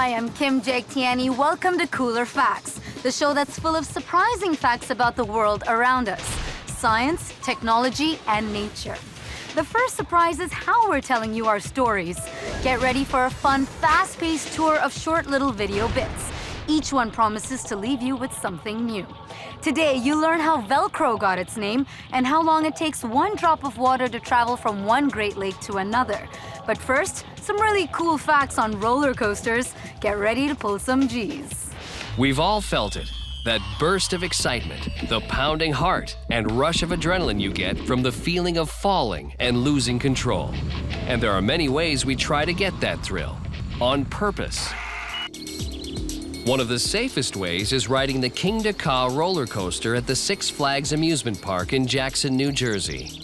Hi, I'm Kim Tiani. Welcome to Cooler Facts, the show that's full of surprising facts about the world around us. Science, technology, and nature. The first surprise is how we're telling you our stories. Get ready for a fun, fast-paced tour of short little video bits. Each one promises to leave you with something new. Today, you learn how Velcro got its name and how long it takes one drop of water to travel from one Great Lake to another. But first, some really cool facts on roller coasters. Get ready to pull some G's. We've all felt it. That burst of excitement, the pounding heart, and rush of adrenaline you get from the feeling of falling and losing control. And there are many ways we try to get that thrill. On purpose. One of the safest ways is riding the King to Ka roller coaster at the Six Flags amusement park in Jackson, New Jersey.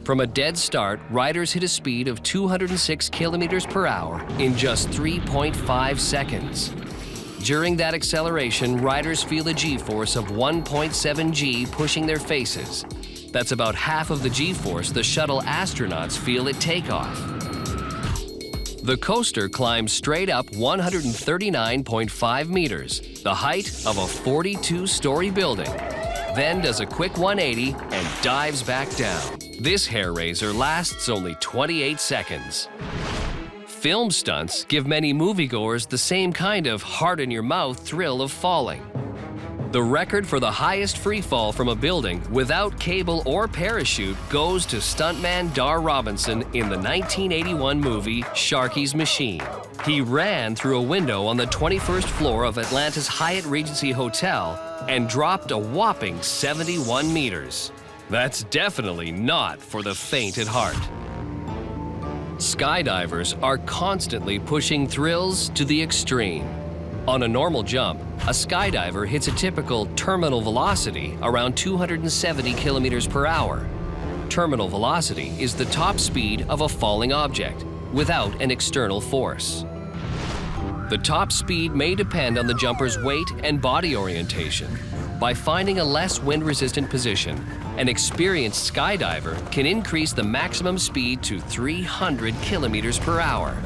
From a dead start, riders hit a speed of 206 kilometers per hour in just 3.5 seconds. During that acceleration, riders feel a G-force of 1.7 G pushing their faces. That's about half of the G-force the shuttle astronauts feel at takeoff. The coaster climbs straight up 139.5 meters, the height of a 42-story building, then does a quick 180 and dives back down. This hair-raiser lasts only 28 seconds. Film stunts give many moviegoers the same kind of heart-in-your-mouth thrill of falling. The record for the highest free fall from a building without cable or parachute goes to stuntman Dar Robinson in the 1981 movie Sharky's Machine. He ran through a window on the 21st floor of Atlanta's Hyatt Regency Hotel and dropped a whopping 71 meters. That's definitely not for the faint at heart. Skydivers are constantly pushing thrills to the extreme. On a normal jump, a skydiver hits a typical terminal velocity around 270 kilometers per hour. Terminal velocity is the top speed of a falling object without an external force. The top speed may depend on the jumper's weight and body orientation. By finding a less wind-resistant position, an experienced skydiver can increase the maximum speed to 300 kilometers per hour.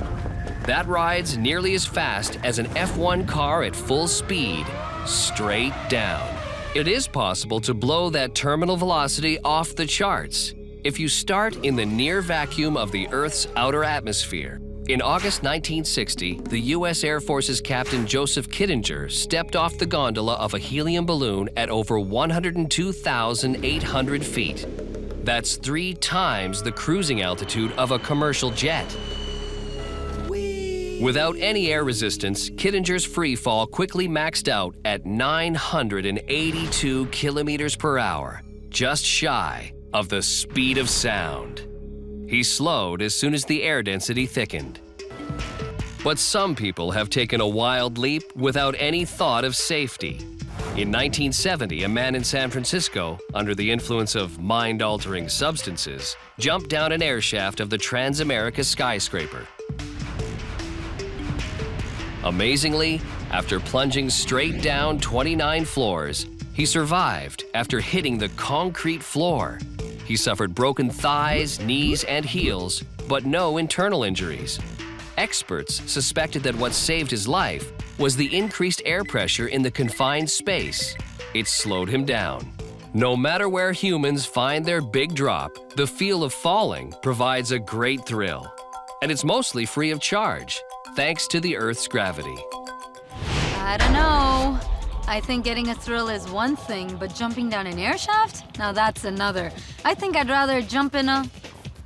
That rides nearly as fast as an F1 car at full speed, straight down. It is possible to blow that terminal velocity off the charts if you start in the near vacuum of the Earth's outer atmosphere. In August 1960, the U.S. Air Force's Captain Joseph Kittinger stepped off the gondola of a helium balloon at over 102,800 feet. That's 3 times the cruising altitude of a commercial jet. Without any air resistance, Kittinger's free fall quickly maxed out at 982 kilometers per hour, just shy of the speed of sound. He slowed as soon as the air density thickened. But some people have taken a wild leap without any thought of safety. In 1970, a man in San Francisco, under the influence of mind-altering substances, jumped down an air shaft of the Transamerica skyscraper. Amazingly, after plunging straight down 29 floors, he survived after hitting the concrete floor. He suffered broken thighs, knees, and heels, but no internal injuries. Experts suspected that what saved his life was the increased air pressure in the confined space. It slowed him down. No matter where humans find their big drop, the feel of falling provides a great thrill. And it's mostly free of charge, thanks to the Earth's gravity. I don't know. I think getting a thrill is one thing, but jumping down an air shaft? Now that's another. I think I'd rather jump in a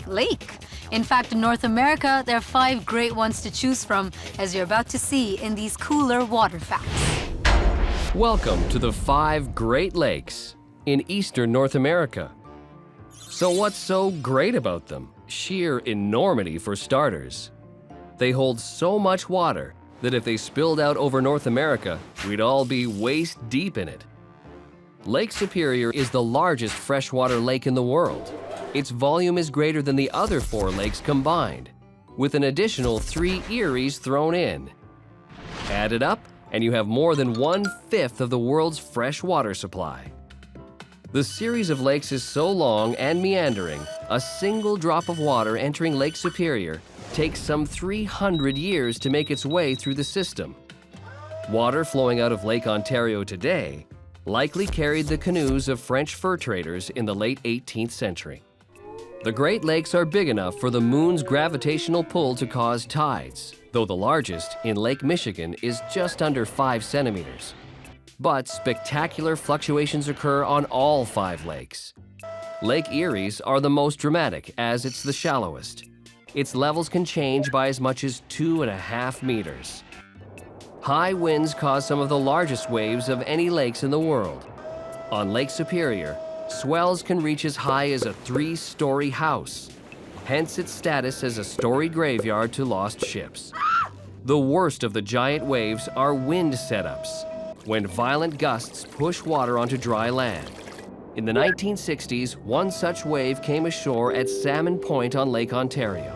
lake. In fact, in North America, there are 5 great ones to choose from, as you're about to see in these cooler water facts. Welcome to the 5 Great Lakes in eastern North America. So what's so great about them? Sheer enormity for starters. They hold so much water that if they spilled out over North America, we'd all be waist deep in it. Lake Superior is the largest freshwater lake in the world. Its volume is greater than the other 4 lakes combined, with an additional 3 Eries thrown in. Add it up, and you have more than 1/5 of the world's fresh water supply. The series of lakes is so long and meandering, a single drop of water entering Lake Superior takes some 300 years to make its way through the system. Water flowing out of Lake Ontario today likely carried the canoes of French fur traders in the late 18th century. The Great Lakes are big enough for the moon's gravitational pull to cause tides, though the largest, in Lake Michigan, is just under 5 centimeters. But spectacular fluctuations occur on all 5 lakes. Lake Erie's are the most dramatic, as it's the shallowest. Its levels can change by as much as 2.5 meters. High winds cause some of the largest waves of any lakes in the world. On Lake Superior, swells can reach as high as a 3-story house, hence its status as a storied graveyard to lost ships. The worst of the giant waves are wind setups, when violent gusts push water onto dry land. In the 1960s, one such wave came ashore at Salmon Point on Lake Ontario.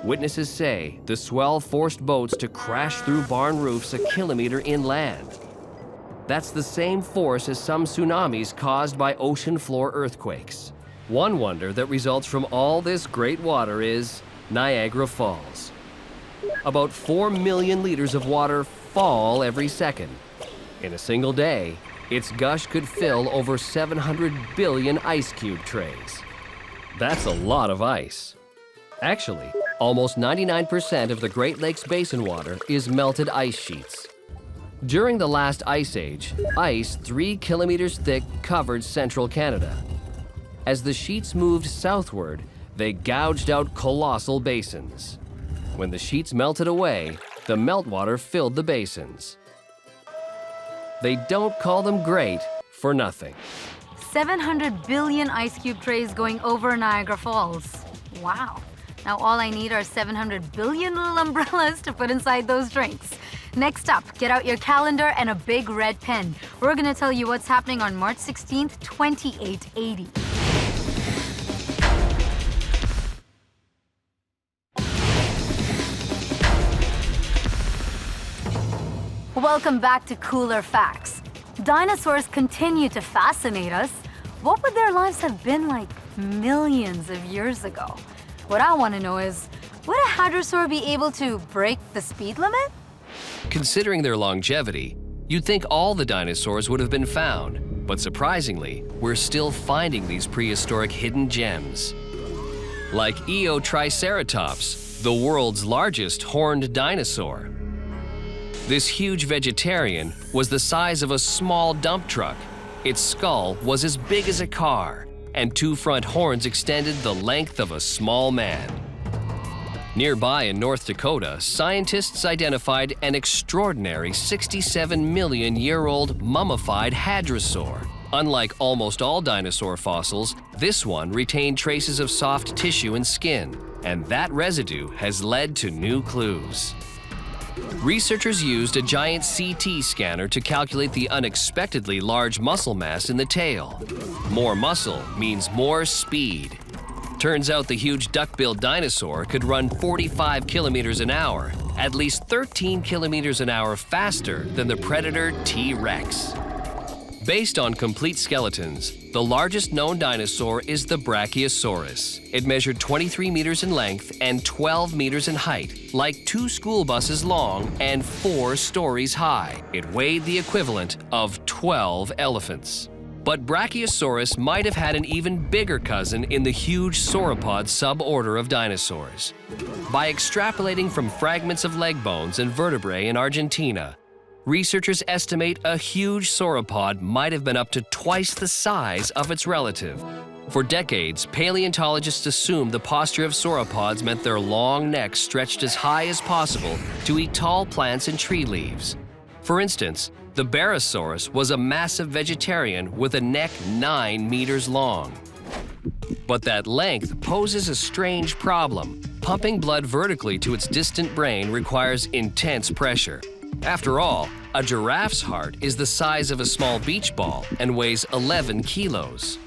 Witnesses say the swell forced boats to crash through barn roofs a kilometer inland. That's the same force as some tsunamis caused by ocean floor earthquakes. One wonder that results from all this great water is Niagara Falls. About 4 million liters of water fall every second. In a single day, its gush could fill over 700 billion ice cube trays. That's a lot of ice. Actually, almost 99% of the Great Lakes basin water is melted ice sheets. During the last ice age, ice 3 kilometers thick covered central Canada. As the sheets moved southward, they gouged out colossal basins. When the sheets melted away, the meltwater filled the basins. They don't call them great for nothing. 700 billion ice cube trays going over Niagara Falls. Wow. Now all I need are 700 billion little umbrellas to put inside those drinks. Next up, get out your calendar and a big red pen. We're gonna tell you what's happening on March 16th, 2880. Welcome back to Cooler Facts. Dinosaurs continue to fascinate us. What would their lives have been like millions of years ago? What I want to know is, would a hadrosaur be able to break the speed limit? Considering their longevity, you'd think all the dinosaurs would have been found, but surprisingly, we're still finding these prehistoric hidden gems. Like Eotriceratops, the world's largest horned dinosaur. This huge vegetarian was the size of a small dump truck. Its skull was as big as a car, and 2 front horns extended the length of a small man. Nearby in North Dakota, scientists identified an extraordinary 67-million-year-old mummified hadrosaur. Unlike almost all dinosaur fossils, this one retained traces of soft tissue and skin, and that residue has led to new clues. Researchers used a giant CT scanner to calculate the unexpectedly large muscle mass in the tail. More muscle means more speed. Turns out the huge duck-billed dinosaur could run 45 kilometers an hour, at least 13 kilometers an hour faster than the predator T-Rex. Based on complete skeletons, the largest known dinosaur is the Brachiosaurus. It measured 23 meters in length and 12 meters in height, like 2 school buses long and 4 stories high. It weighed the equivalent of 12 elephants. But Brachiosaurus might have had an even bigger cousin in the huge sauropod suborder of dinosaurs. By extrapolating from fragments of leg bones and vertebrae in Argentina, researchers estimate a huge sauropod might have been up to twice the size of its relative. For decades, paleontologists assumed the posture of sauropods meant their long necks stretched as high as possible to eat tall plants and tree leaves. For instance, the Barosaurus was a massive vegetarian with a neck 9 meters long. But that length poses a strange problem. Pumping blood vertically to its distant brain requires intense pressure. After all, a giraffe's heart is the size of a small beach ball and weighs 11 kilos.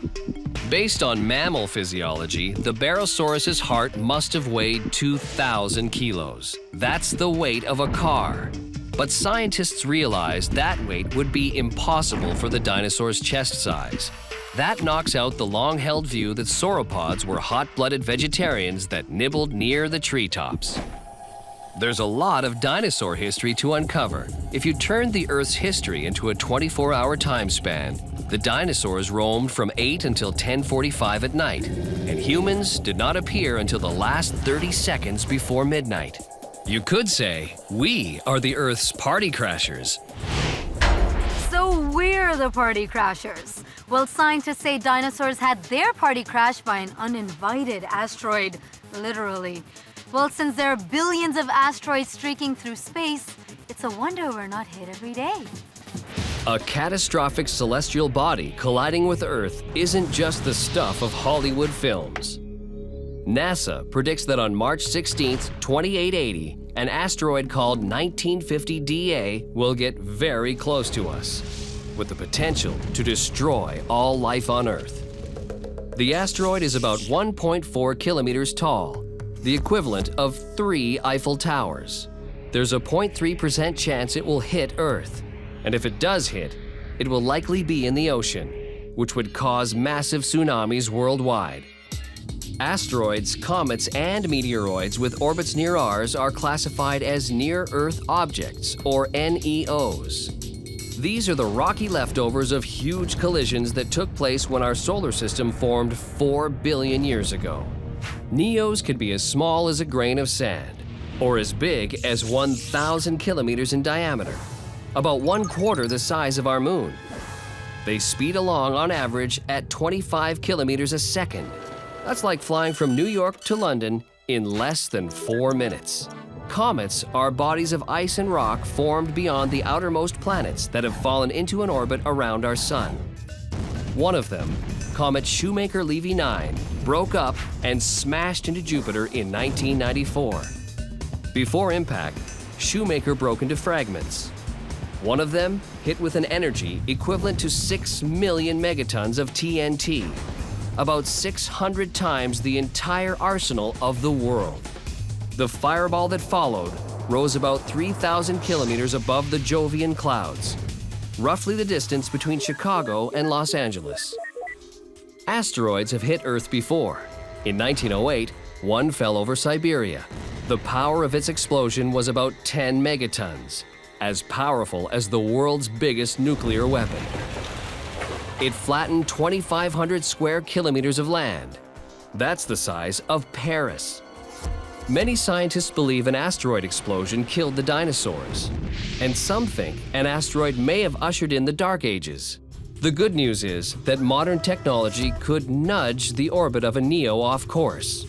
Based on mammal physiology, the Barosaurus's heart must have weighed 2,000 kilos. That's the weight of a car. But scientists realized that weight would be impossible for the dinosaur's chest size. That knocks out the long-held view that sauropods were hot-blooded vegetarians that nibbled near the treetops. There's a lot of dinosaur history to uncover. If you turned the Earth's history into a 24-hour time span, the dinosaurs roamed from 8 until 10:45 at night, and humans did not appear until the last 30 seconds before midnight. You could say we are the Earth's party crashers. So we're the party crashers. Well, scientists say dinosaurs had their party crashed by an uninvited asteroid, literally. Well, since there are billions of asteroids streaking through space, it's a wonder we're not hit every day. A catastrophic celestial body colliding with Earth isn't just the stuff of Hollywood films. NASA predicts that on March 16, 2880, an asteroid called 1950 DA will get very close to us, with the potential to destroy all life on Earth. The asteroid is about 1.4 kilometers tall, the equivalent of 3 Eiffel Towers. There's a 0.3% chance it will hit Earth, and if it does hit, it will likely be in the ocean, which would cause massive tsunamis worldwide. Asteroids, comets, and meteoroids with orbits near ours are classified as near-Earth objects, or NEOs. These are the rocky leftovers of huge collisions that took place when our solar system formed 4 billion years ago. NEOs could be as small as a grain of sand, or as big as 1,000 kilometers in diameter, about 1/4 the size of our moon. They speed along on average at 25 kilometers a second. That's like flying from New York to London in less than 4 minutes. Comets are bodies of ice and rock formed beyond the outermost planets that have fallen into an orbit around our sun. One of them, Comet Shoemaker-Levy 9, broke up and smashed into Jupiter in 1994. Before impact, Shoemaker broke into fragments. One of them hit with an energy equivalent to 6 million megatons of TNT, about 600 times the entire arsenal of the world. The fireball that followed rose about 3,000 kilometers above the Jovian clouds, roughly the distance between Chicago and Los Angeles. Asteroids have hit Earth before. In 1908, one fell over Siberia. The power of its explosion was about 10 megatons, as powerful as the world's biggest nuclear weapon. It flattened 2,500 square kilometers of land. That's the size of Paris. Many scientists believe an asteroid explosion killed the dinosaurs, and some think an asteroid may have ushered in the Dark Ages. The good news is that modern technology could nudge the orbit of a NEO off course.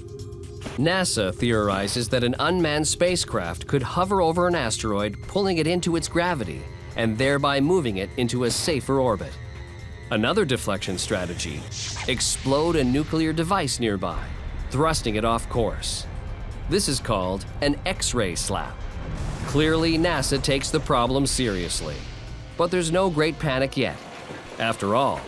NASA theorizes that an unmanned spacecraft could hover over an asteroid, pulling it into its gravity, and thereby moving it into a safer orbit. Another deflection strategy: explode a nuclear device nearby, thrusting it off course. This is called an X-ray slap. Clearly, NASA takes the problem seriously. But there's no great panic yet. After all,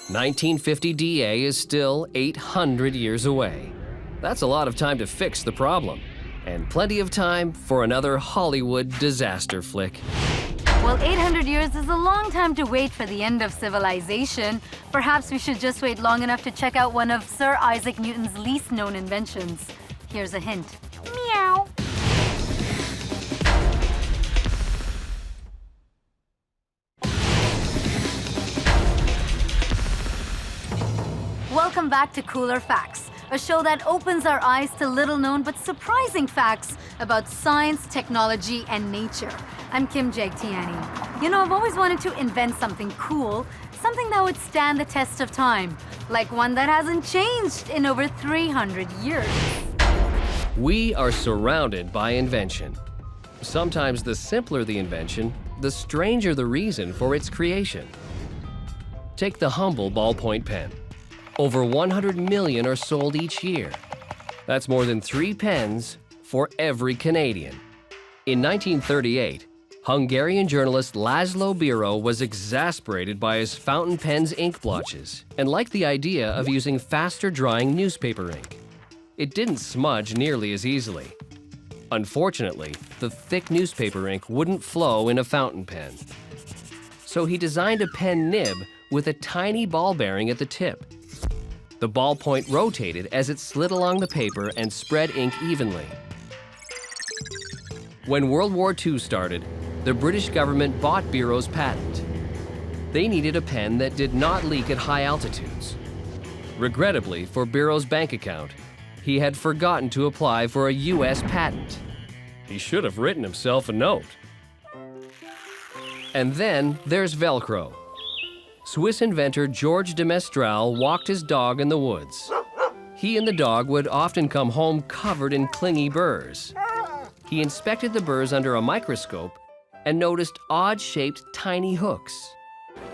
1950 DA is still 800 years away. That's a lot of time to fix the problem, and plenty of time for another Hollywood disaster flick. Well, 800 years is a long time to wait for the end of civilization. Perhaps we should just wait long enough to check out one of Sir Isaac Newton's least known inventions. Here's a hint. Meow. Welcome back to Cooler Facts, a show that opens our eyes to little-known but surprising facts about science, technology, and nature. I'm Kim Jagtiani. You know, I've always wanted to invent something cool, something that would stand the test of time, like one that hasn't changed in over 300 years. We are surrounded by invention. Sometimes the simpler the invention, the stranger the reason for its creation. Take the humble ballpoint pen. Over 100 million are sold each year. That's more than 3 pens for every Canadian. In 1938, Hungarian journalist Laszlo Biro was exasperated by his fountain pen's ink blotches and liked the idea of using faster-drying newspaper ink. It didn't smudge nearly as easily. Unfortunately, the thick newspaper ink wouldn't flow in a fountain pen. So he designed a pen nib with a tiny ball bearing at the tip. The ballpoint rotated as it slid along the paper and spread ink evenly. When World War II started, the British government bought Biro's patent. They needed a pen that did not leak at high altitudes. Regrettably for Biro's bank account, he had forgotten to apply for a US patent. He should have written himself a note. And then there's Velcro. Swiss inventor George de Mestral walked his dog in the woods. He and the dog would often come home covered in clingy burrs. He inspected the burrs under a microscope and noticed odd-shaped tiny hooks.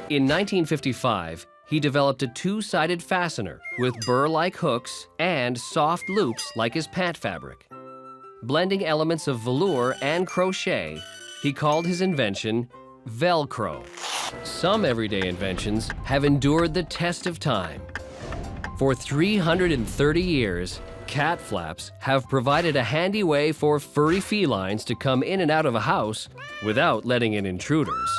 In 1955, he developed a two-sided fastener with burr-like hooks and soft loops like his pant fabric. Blending elements of velour and crochet, he called his invention Velcro. Some everyday inventions have endured the test of time. For 330 years, cat flaps have provided a handy way for furry felines to come in and out of a house without letting in intruders.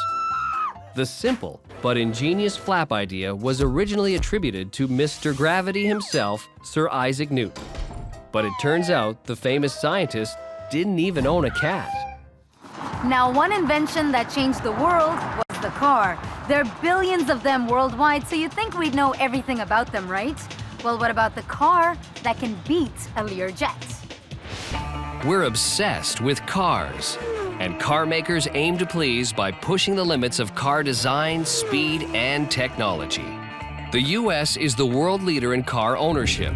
The simple but ingenious flap idea was originally attributed to Mr. Gravity himself, Sir Isaac Newton. But it turns out the famous scientist didn't even own a cat. Now, one invention that changed the world was the car. There are billions of them worldwide, so you'd think we'd know everything about them, right? Well, what about the car that can beat a Learjet? We're obsessed with cars, and car makers aim to please by pushing the limits of car design, speed, and technology. The US is the world leader in car ownership,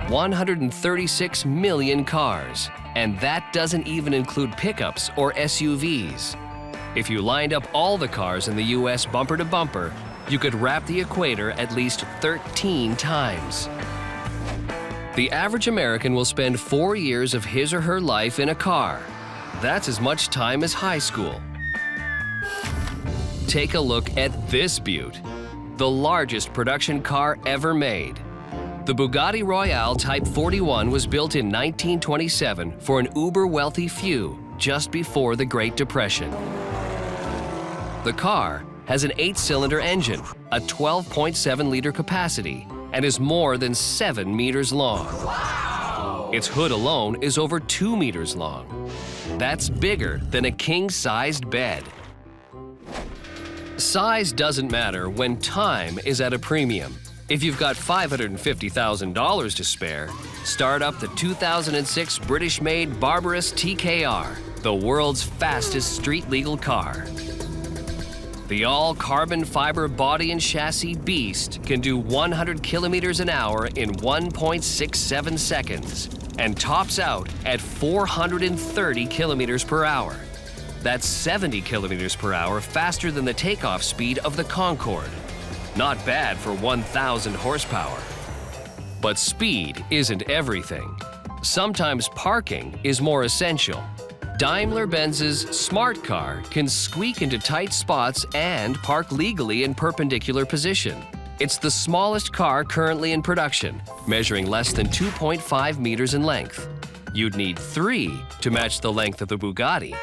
136 million cars, and that doesn't even include pickups or SUVs. If you lined up all the cars in the US bumper to bumper, you could wrap the equator at least 13 times. The average American will spend 4 years of his or her life in a car. That's as much time as high school. Take a look at this beaut, the largest production car ever made. The Bugatti Royale Type 41 was built in 1927 for an uber-wealthy few just before the Great Depression. The car has an 8-cylinder engine, a 12.7-liter capacity, and is more than 7 meters long. Wow. Its hood alone is over 2 meters long. That's bigger than a king-sized bed. Size doesn't matter when time is at a premium. If you've got $550,000 to spare, start up the 2006 British-made Barbarous TKR, the world's fastest street-legal car. The all-carbon fiber body and chassis beast can do 100 kilometers an hour in 1.67 seconds and tops out at 430 kilometers per hour. That's 70 kilometers per hour faster than the takeoff speed of the Concorde. Not bad for 1,000 horsepower. But speed isn't everything. Sometimes parking is more essential. Daimler-Benz's Smart Car can squeak into tight spots and park legally in perpendicular position. It's the smallest car currently in production, measuring less than 2.5 meters in length. You'd need 3 to match the length of the Bugatti.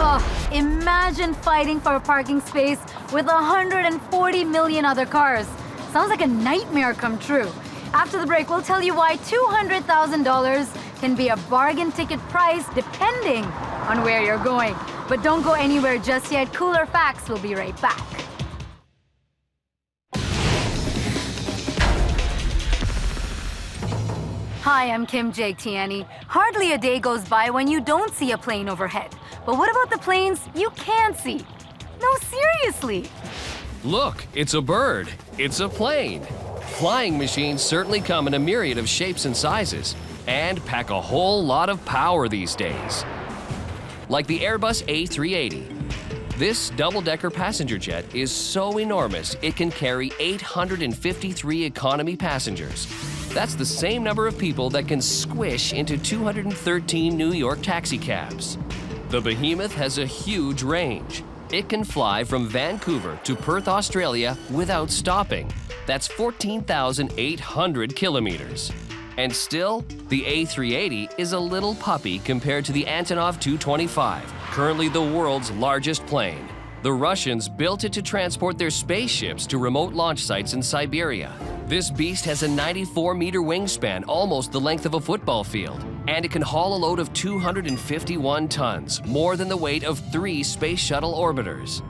Oh, imagine fighting for a parking space with 140 million other cars. Sounds like a nightmare come true. After the break, we'll tell you why $200,000 can be a bargain ticket price depending on where you're going. But don't go anywhere just yet. Cooler Facts will be right back. Hi, I'm Kim Jake Tiani. Hardly a day goes by when you don't see a plane overhead. But what about the planes you can see? No, seriously. Look, it's a bird. It's a plane. Flying machines certainly come in a myriad of shapes and sizes and pack a whole lot of power these days. Like the Airbus A380. This double-decker passenger jet is so enormous it can carry 853 economy passengers. That's the same number of people that can squish into 213 New York taxicabs. The behemoth has a huge range. It can fly from Vancouver to Perth, Australia without stopping. That's 14,800 kilometers. And still, the A380 is a little puppy compared to the Antonov 225, currently the world's largest plane. The Russians built it to transport their spaceships to remote launch sites in Siberia. This beast has a 94-meter wingspan, almost the length of a football field, and it can haul a load of 251 tons, more than the weight of 3 space shuttle orbiters.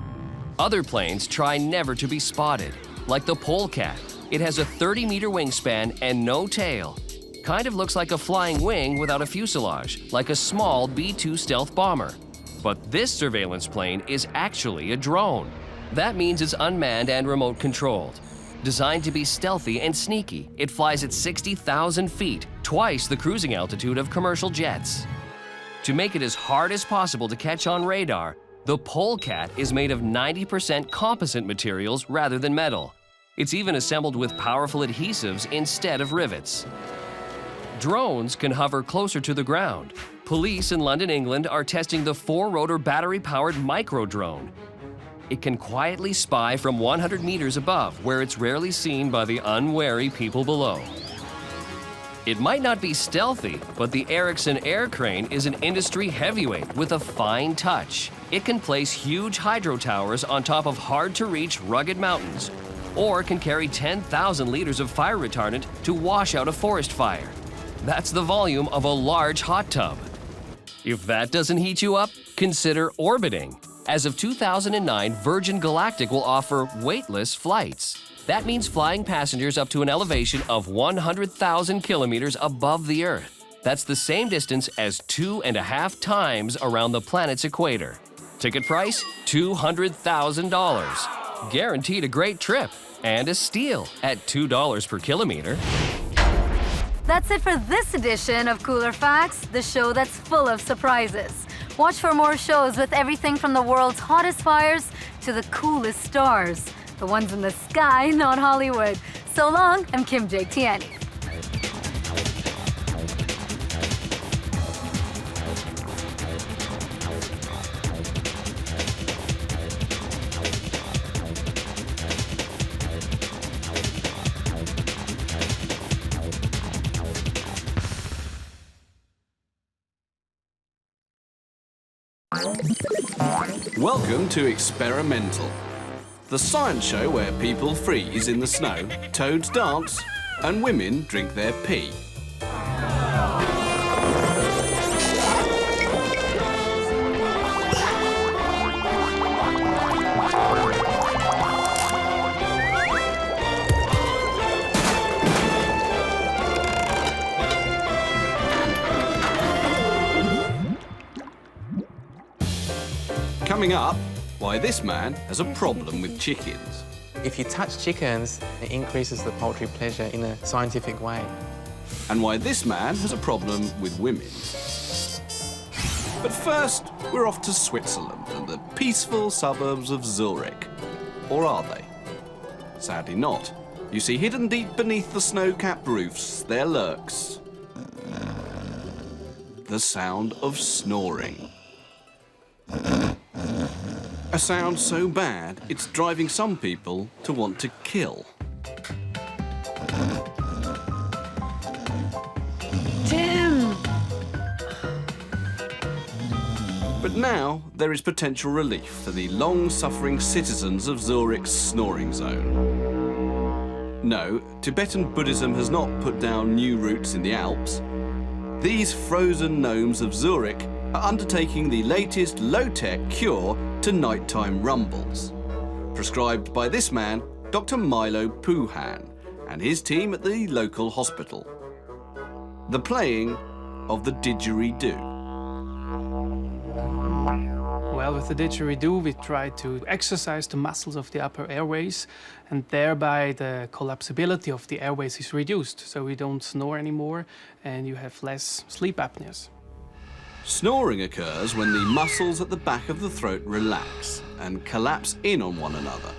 Other planes try never to be spotted, like the Polecat. It has a 30-meter wingspan and no tail. Kind of looks like a flying wing without a fuselage, like a small B-2 stealth bomber. But this surveillance plane is actually a drone. That means it's unmanned and remote controlled. Designed to be stealthy and sneaky, it flies at 60,000 feet, twice the cruising altitude of commercial jets. To make it as hard as possible to catch on radar, the Polecat is made of 90% composite materials rather than metal. It's even assembled with powerful adhesives instead of rivets. Drones can hover closer to the ground. Police in London, England are testing the 4-rotor battery-powered micro-drone. It can quietly spy from 100 meters above, where it's rarely seen by the unwary people below. It might not be stealthy, but the Ericsson Air Crane is an industry heavyweight with a fine touch. It can place huge hydro towers on top of hard-to-reach rugged mountains, or can carry 10,000 liters of fire retardant to wash out a forest fire. That's the volume of a large hot tub. If that doesn't heat you up, consider orbiting. As of 2009, Virgin Galactic will offer weightless flights. That means flying passengers up to an elevation of 100,000 kilometers above the Earth. That's the same distance as 2.5 times around the planet's equator. Ticket price, $200,000. Guaranteed a great trip and a steal at $2 per kilometer. That's it for this edition of Cooler Facts, the show that's full of surprises. Watch for more shows with everything from the world's hottest fires to the coolest stars. The ones in the sky, not Hollywood. So long, I'm Kim Jake Tiani. Welcome to Experimental, the science show where people freeze in the snow, toads dance, and women drink their pee. Coming up, why this man has a problem with chickens. If you touch chickens, it increases the poultry pleasure in a scientific way. And why this man has a problem with women. But first, we're off to Switzerland and the peaceful suburbs of Zurich. Or are they? Sadly not. You see, hidden deep beneath the snow-capped roofs, there lurks the sound of snoring. A sound so bad, it's driving some people to want to kill. Tim! But now, there is potential relief for the long-suffering citizens of Zurich's snoring zone. No, Tibetan Buddhism has not put down new roots in the Alps. These frozen gnomes of Zurich are undertaking the latest low-tech cure to nighttime rumbles, prescribed by this man, Dr. Milo Puhan, and his team at the local hospital. The playing of the didgeridoo. Well, with the didgeridoo, we try to exercise the muscles of the upper airways, and thereby the collapsibility of the airways is reduced, so we don't snore anymore, and you have less sleep apneas. Snoring occurs when the muscles at the back of the throat relax and collapse in on one another,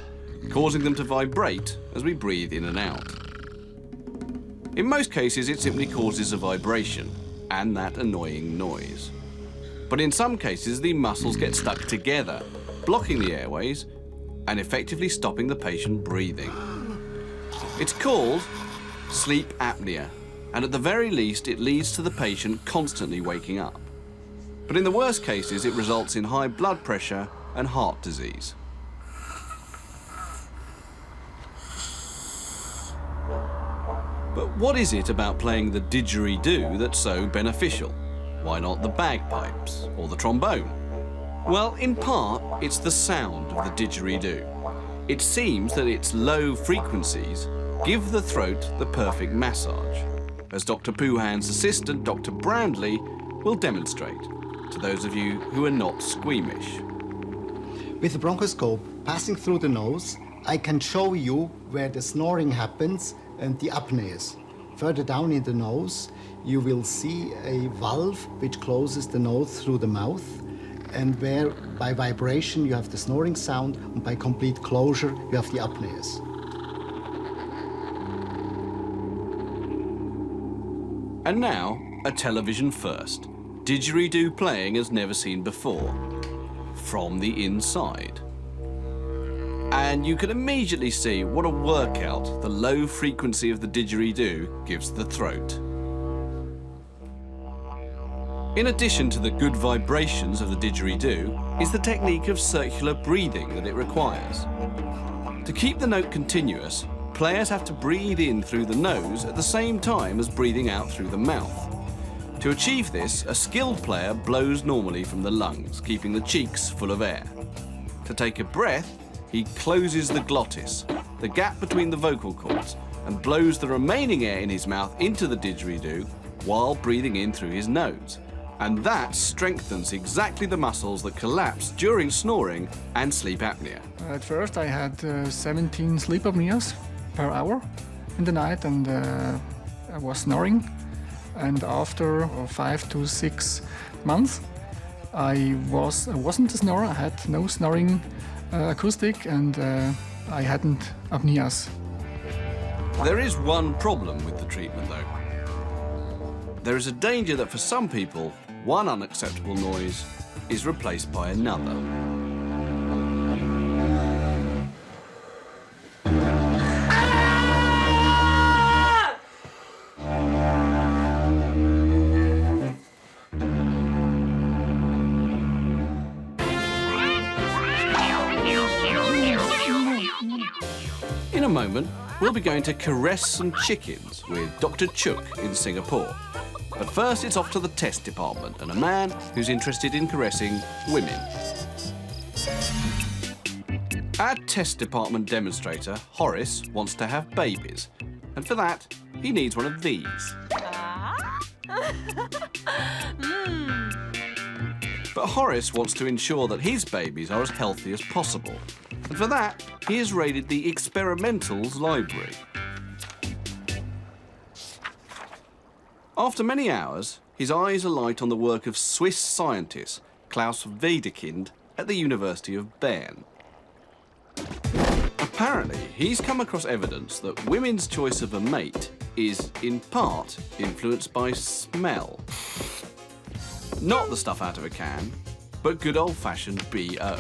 causing them to vibrate as we breathe in and out. In most cases, it simply causes a vibration and that annoying noise. But in some cases, the muscles get stuck together, blocking the airways and effectively stopping the patient breathing. It's called sleep apnea, and at the very least, it leads to the patient constantly waking up. But in the worst cases, it results in high blood pressure and heart disease. what is it about playing the didgeridoo that's so beneficial? Why not the bagpipes or the trombone? Well, in part, it's the sound of the didgeridoo. It seems that its low frequencies give the throat the perfect massage, as Dr. Poohan's assistant, Dr. Brandley, will demonstrate to those of you who are not squeamish. With the bronchoscope passing through the nose, I can show you where the snoring happens and the apneas. Further down in the nose, you will see a valve which closes the nose through the mouth, and where by vibration you have the snoring sound, and by complete closure you have the apneas. And now, a television first. Didgeridoo playing as never seen before. From the inside. And you can immediately see what a workout the low frequency of the didgeridoo gives the throat. In addition to the good vibrations of the didgeridoo is the technique of circular breathing that it requires. To keep the note continuous, players have to breathe in through the nose at the same time as breathing out through the mouth. To achieve this, a skilled player blows normally from the lungs, keeping the cheeks full of air. To take a breath, he closes the glottis, the gap between the vocal cords, and blows the remaining air in his mouth into the didgeridoo while breathing in through his nose. And that strengthens exactly the muscles that collapse during snoring and sleep apnea. At first I had 17 sleep apneas per hour in the night, and I was snoring. And after 5 to 6 months, I wasn't a snorer. I had no snoring acoustic, and I hadn't apneas. There is one problem with the treatment, though. There is a danger that for some people, one unacceptable noise is replaced by another. In a moment, we'll be going to caress some chickens with Dr. Chook in Singapore. But first, it's off to the test department and a man who's interested in caressing women. Our test department demonstrator, Horace, wants to have babies. And for that, he needs one of these. But Horace wants to ensure that his babies are as healthy as possible. And for that, he has raided the Experimentals library. After many hours, his eyes alight on the work of Swiss scientist Klaus Wedekind at the University of Bern. Apparently, he's come across evidence that women's choice of a mate is, in part, influenced by smell. Not the stuff out of a can, but good old-fashioned BO.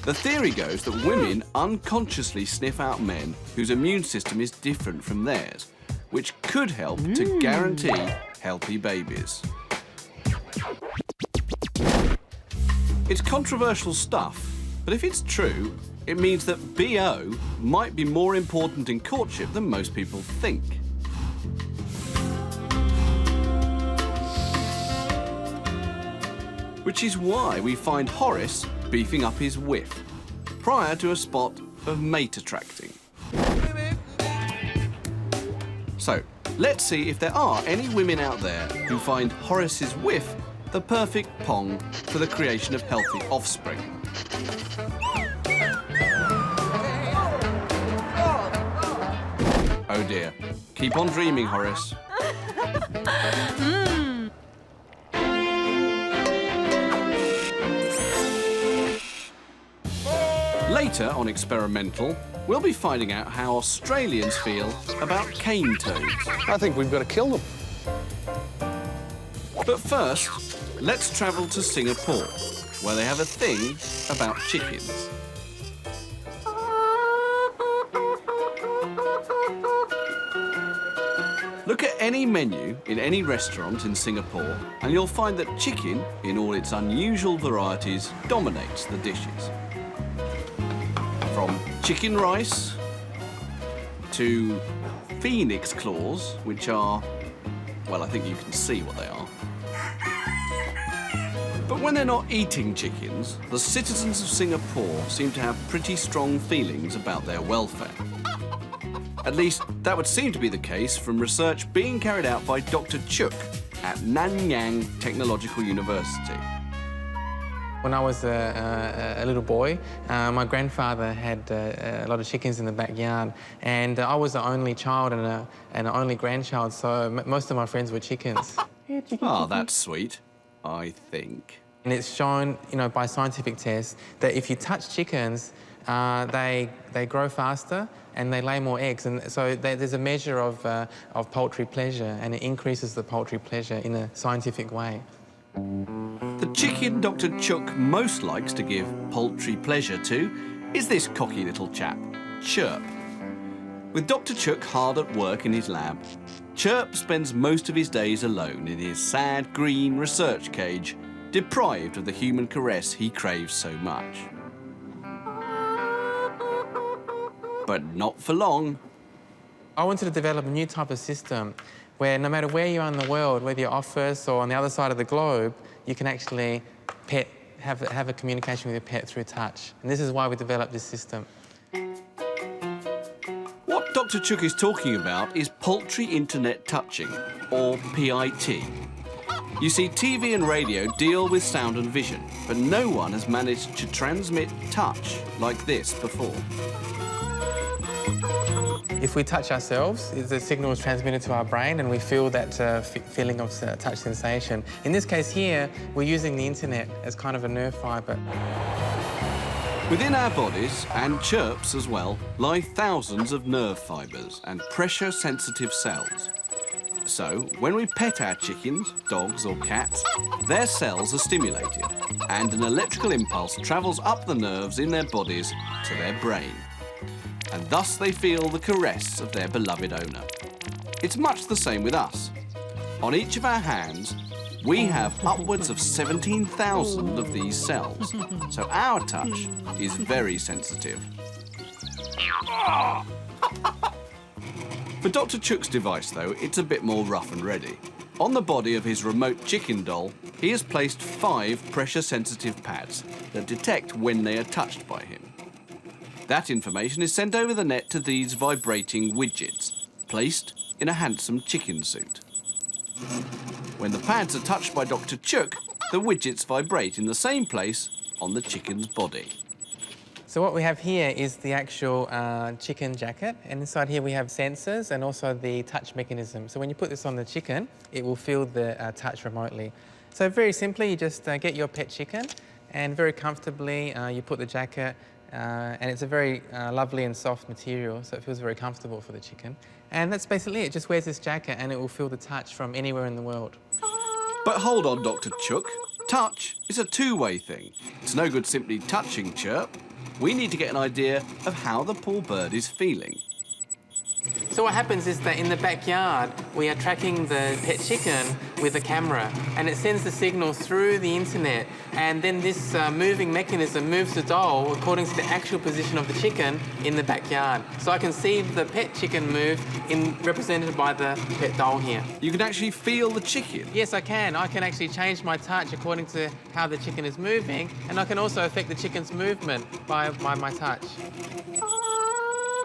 The theory goes that women unconsciously sniff out men whose immune system is different from theirs, which could help to guarantee healthy babies. It's controversial stuff, but if it's true, it means that BO might be more important in courtship than most people think. Which is why we find Horace beefing up his whiff, prior to a spot of mate attracting. So, let's see if there are any women out there who find Horace's whiff the perfect pong for the creation of healthy offspring. Oh dear. Keep on dreaming, Horace. Later on Experimental, we'll be finding out how Australians feel about cane toads. I think we've got to kill them. But first, let's travel to Singapore, where they have a thing about chickens. Look at any menu in any restaurant in Singapore, and you'll find that chicken, in all its unusual varieties, dominates the dishes. From chicken rice to phoenix claws, which are, well, I think you can see what they are. But when they're not eating chickens, the citizens of Singapore seem to have pretty strong feelings about their welfare. At least, that would seem to be the case from research being carried out by Dr. Chuk at Nanyang Technological University. When I was a little boy, my grandfather had a lot of chickens in the backyard, and I was the only child and an only grandchild, so most of my friends were chickens. Oh, that's sweet, I think. And it's shown, by scientific tests that if you touch chickens, they grow faster and they lay more eggs, and so there's a measure of poultry pleasure, and it increases the poultry pleasure in a scientific way. The chicken Dr. Chuk most likes to give poultry pleasure to is this cocky little chap, Chirp. With Dr. Chuk hard at work in his lab, Chirp spends most of his days alone in his sad green research cage, deprived of the human caress he craves so much. But not for long. I wanted to develop a new type of system where no matter where you are in the world, whether you're off Earth or on the other side of the globe, you can actually have a communication with your pet through touch. And this is why we developed this system. What Dr. Chuk is talking about is poultry internet touching, or PIT. You see, TV and radio deal with sound and vision, but no one has managed to transmit touch like this before. If we touch ourselves, the signal is transmitted to our brain and we feel that feeling of touch sensation. In this case here, we're using the internet as kind of a nerve fibre. Within our bodies, and Chirp's as well, lie thousands of nerve fibres and pressure-sensitive cells. So, when we pet our chickens, dogs or cats, their cells are stimulated and an electrical impulse travels up the nerves in their bodies to their brain. And thus they feel the caress of their beloved owner. It's much the same with us. On each of our hands, we have upwards of 17,000 of these cells, so our touch is very sensitive. For Dr. Chuk's device, though, it's a bit more rough and ready. On the body of his remote chicken doll, he has placed 5 pressure-sensitive pads that detect when they are touched by him. That information is sent over the net to these vibrating widgets, placed in a handsome chicken suit. When the pads are touched by Dr. Chuk, the widgets vibrate in the same place on the chicken's body. So what we have here is the actual chicken jacket, and inside here we have sensors and also the touch mechanism. So when you put this on the chicken, it will feel the touch remotely. So very simply, you just get your pet chicken and very comfortably you put the jacket, and it's a very lovely and soft material, so it feels very comfortable for the chicken. And that's basically it. It just wears this jacket and it will feel the touch from anywhere in the world. But hold on, Dr. Chuk. Touch is a two-way thing. It's no good simply touching Chirp. We need to get an idea of how the poor bird is feeling. So what happens is that in the backyard, we are tracking the pet chicken with a camera, and it sends the signal through the internet, and then this moving mechanism moves the doll according to the actual position of the chicken in the backyard. So I can see the pet chicken move represented by the pet doll here. You can actually feel the chicken? Yes, I can. I can actually change my touch according to how the chicken is moving, and I can also affect the chicken's movement by my touch.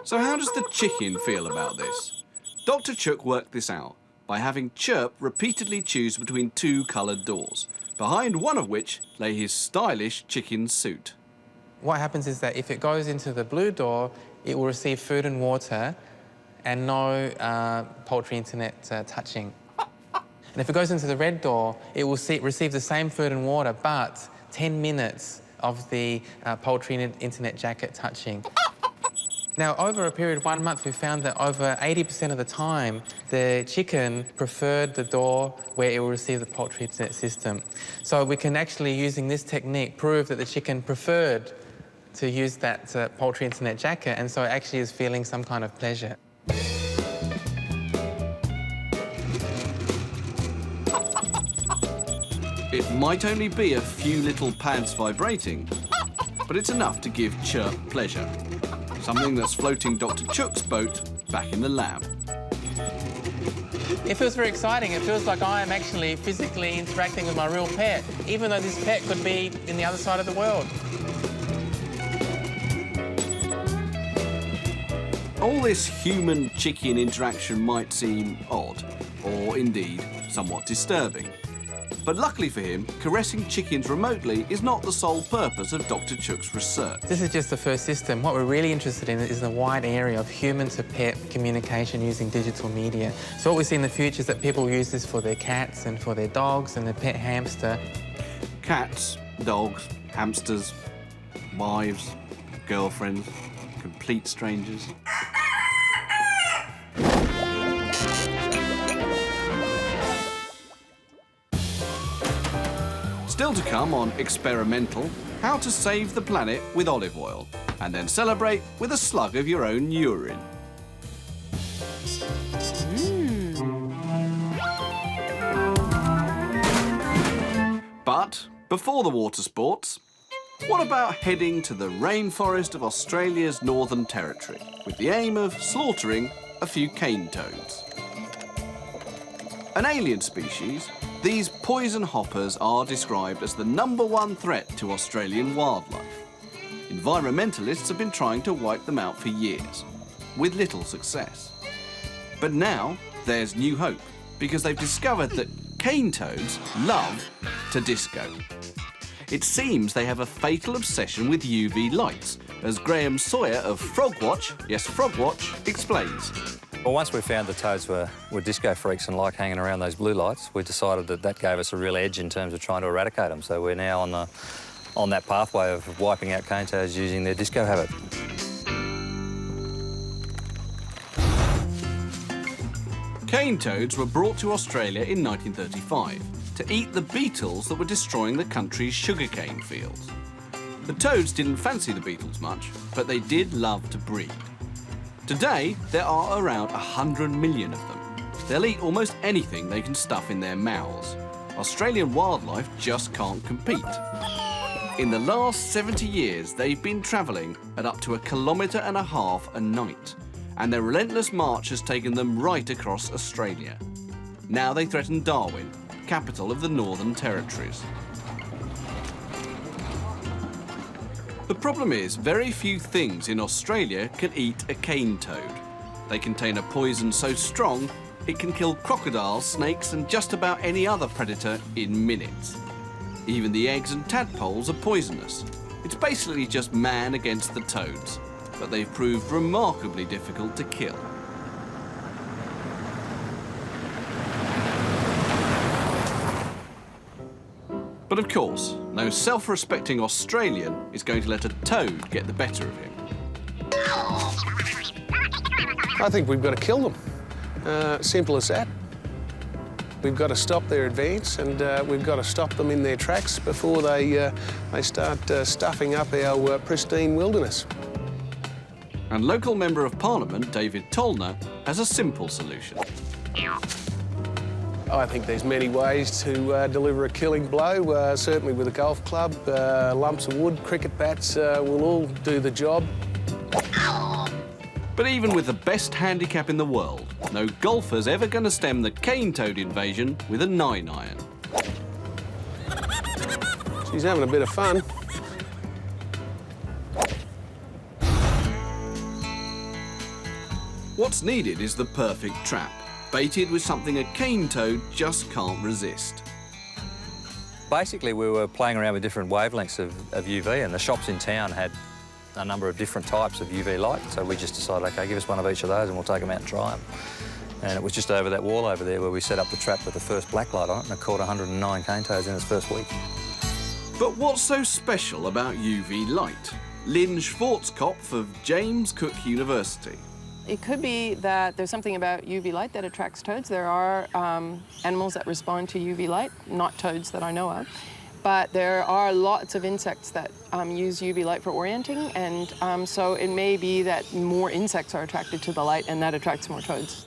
So how does the chicken feel about this? Dr. Chuk worked this out by having Chirp repeatedly choose between 2 coloured doors, behind one of which lay his stylish chicken suit. What happens is that if it goes into the blue door, it will receive food and water and no poultry internet touching. And if it goes into the red door, it will receive the same food and water, but 10 minutes of the poultry internet jacket touching. Now, over a period of 1 month, we found that over 80% of the time, the chicken preferred the door where it will receive the poultry internet system. So we can actually, using this technique, prove that the chicken preferred to use that poultry internet jacket, and so it actually is feeling some kind of pleasure. It might only be a few little pads vibrating, but it's enough to give Chirp pleasure. something that's floating Dr. Chook's boat back in the lab. It feels very exciting. It feels like I am actually physically interacting with my real pet, even though this pet could be in the other side of the world. All this human-chicken interaction might seem odd, or indeed somewhat disturbing. But luckily for him, caressing chickens remotely is not the sole purpose of Dr. Chook's research. This is just the first system. What we're really interested in is the wide area of human-to-pet communication using digital media. So what we see in the future is that people use this for their cats and for their dogs and their pet hamster. Cats, dogs, hamsters, wives, girlfriends, complete strangers. Still to come on Experimental, how to save the planet with olive oil, and then celebrate with a slug of your own urine. But before the water sports, what about heading to the rainforest of Australia's Northern Territory with the aim of slaughtering a few cane toads? An alien species, these poison hoppers are described as the #1 threat to Australian wildlife. Environmentalists have been trying to wipe them out for years, with little success. But now there's new hope, because they've discovered that cane toads love to disco. It seems they have a fatal obsession with UV lights, as Graham Sawyer of Frogwatch, yes, Frogwatch, explains. Well, once we found the toads were disco freaks and like hanging around those blue lights, we decided that that gave us a real edge in terms of trying to eradicate them. So we're now on that pathway of wiping out cane toads using their disco habit. Cane toads were brought to Australia in 1935 to eat the beetles that were destroying the country's sugarcane fields. The toads didn't fancy the beetles much, but they did love to breed. Today, there are around 100 million of them. They'll eat almost anything they can stuff in their mouths. Australian wildlife just can't compete. In the last 70 years, they've been travelling at up to 1.5 kilometres a night, and their relentless march has taken them right across Australia. Now they threaten Darwin, capital of the Northern Territories. The problem is, very few things in Australia can eat a cane toad. They contain a poison so strong, it can kill crocodiles, snakes, and just about any other predator in minutes. Even the eggs and tadpoles are poisonous. It's basically just man against the toads, but they've proved remarkably difficult to kill. But of course, no self-respecting Australian is going to let a toad get the better of him. I think we've got to kill them. Simple as that. We've got to stop their advance, and we've got to stop them in their tracks before they start stuffing up our pristine wilderness. And local Member of Parliament, David Tollner, has a simple solution. I think there's many ways to deliver a killing blow, certainly with a golf club, lumps of wood, cricket bats will all do the job. But even with the best handicap in the world, no golfer's ever going to stem the cane toad invasion with a 9-iron. She's having a bit of fun. What's needed is the perfect trap, baited with something a cane toad just can't resist. Basically, we were playing around with different wavelengths of UV, and the shops in town had a number of different types of UV light, so we just decided, OK, give us one of each of those and we'll take them out and try them. And it was just over that wall over there where we set up the trap with the first black light on it, and it caught 109 cane toads in its first week. But what's so special about UV light? Lynn Schwarzkopf of James Cook University. It could be that there's something about UV light that attracts toads. There are animals that respond to UV light, not toads that I know of. But there are lots of insects that use UV light for orienting, and so it may be that more insects are attracted to the light, and that attracts more toads.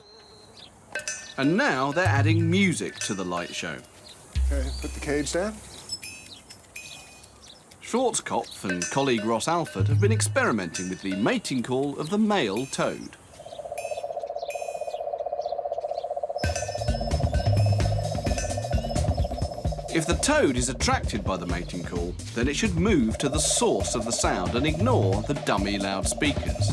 And now they're adding music to the light show. Okay, put the cage down. Schwarzkopf and colleague Ross Alford have been experimenting with the mating call of the male toad. If the toad is attracted by the mating call, then it should move to the source of the sound and ignore the dummy loudspeakers.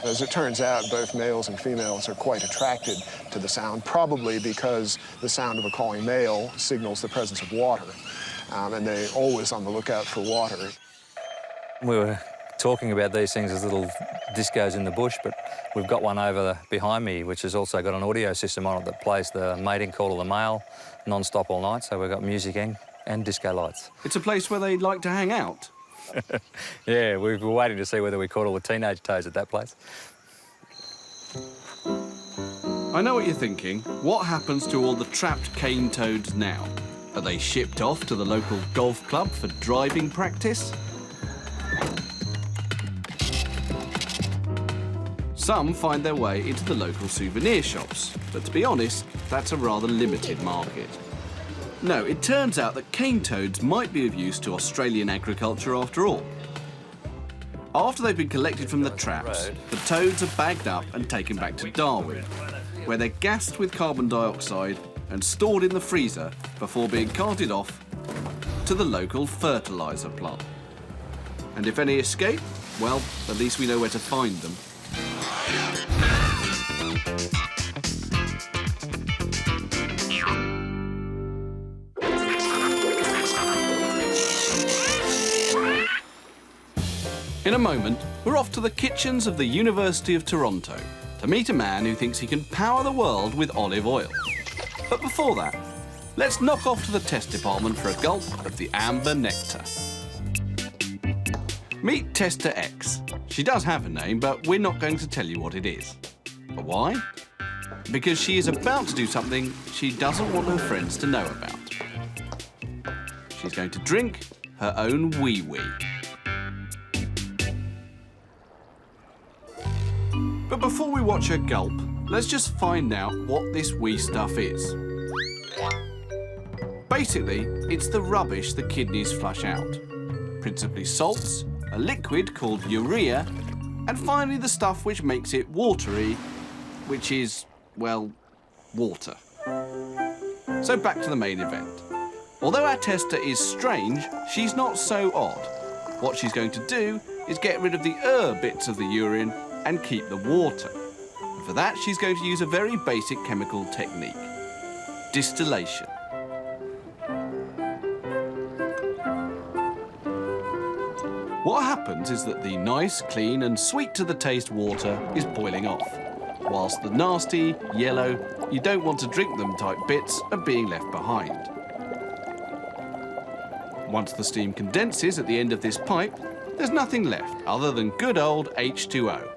As it turns out, both males and females are quite attracted to the sound, probably because the sound of a calling male signals the presence of water, and they're always on the lookout for water. We were talking about these things as little discos in the bush, but we've got one behind me, which has also got an audio system on it that plays the mating call of the male non-stop all night, so we've got music and disco lights. It's a place where they like to hang out. Yeah, we were waiting to see whether we caught all the teenage toads at that place. I know what you're thinking. What happens to all the trapped cane toads now? Are they shipped off to the local golf club for driving practice? Some find their way into the local souvenir shops, but to be honest, that's a rather limited market. No, it turns out that cane toads might be of use to Australian agriculture after all. After they've been collected from the traps, the toads are bagged up and taken back to Darwin, where they're gassed with carbon dioxide and stored in the freezer before being carted off to the local fertiliser plant. And if any escape, well, at least we know where to find them. In a moment, we're off to the kitchens of the University of Toronto to meet a man who thinks he can power the world with olive oil. But before that, let's knock off to the test department for a gulp of the amber nectar. Meet Tester X. She does have a name, but we're not going to tell you what it is. But why? Because she is about to do something she doesn't want her friends to know about. She's going to drink her own wee-wee. But before we watch her gulp, let's just find out what this wee stuff is. Basically, it's the rubbish the kidneys flush out. Principally salts, a liquid called urea, and finally the stuff which makes it watery, which is, well, water. So back to the main event. Although our tester is strange, she's not so odd. What she's going to do is get rid of the bits of the urine and keep the water. And for that, she's going to use a very basic chemical technique: distillation. What happens is that the nice, clean and sweet-to-the-taste water is boiling off, whilst the nasty, yellow, you don't want to drink them type bits are being left behind. Once the steam condenses at the end of this pipe, there's nothing left other than good old H2O.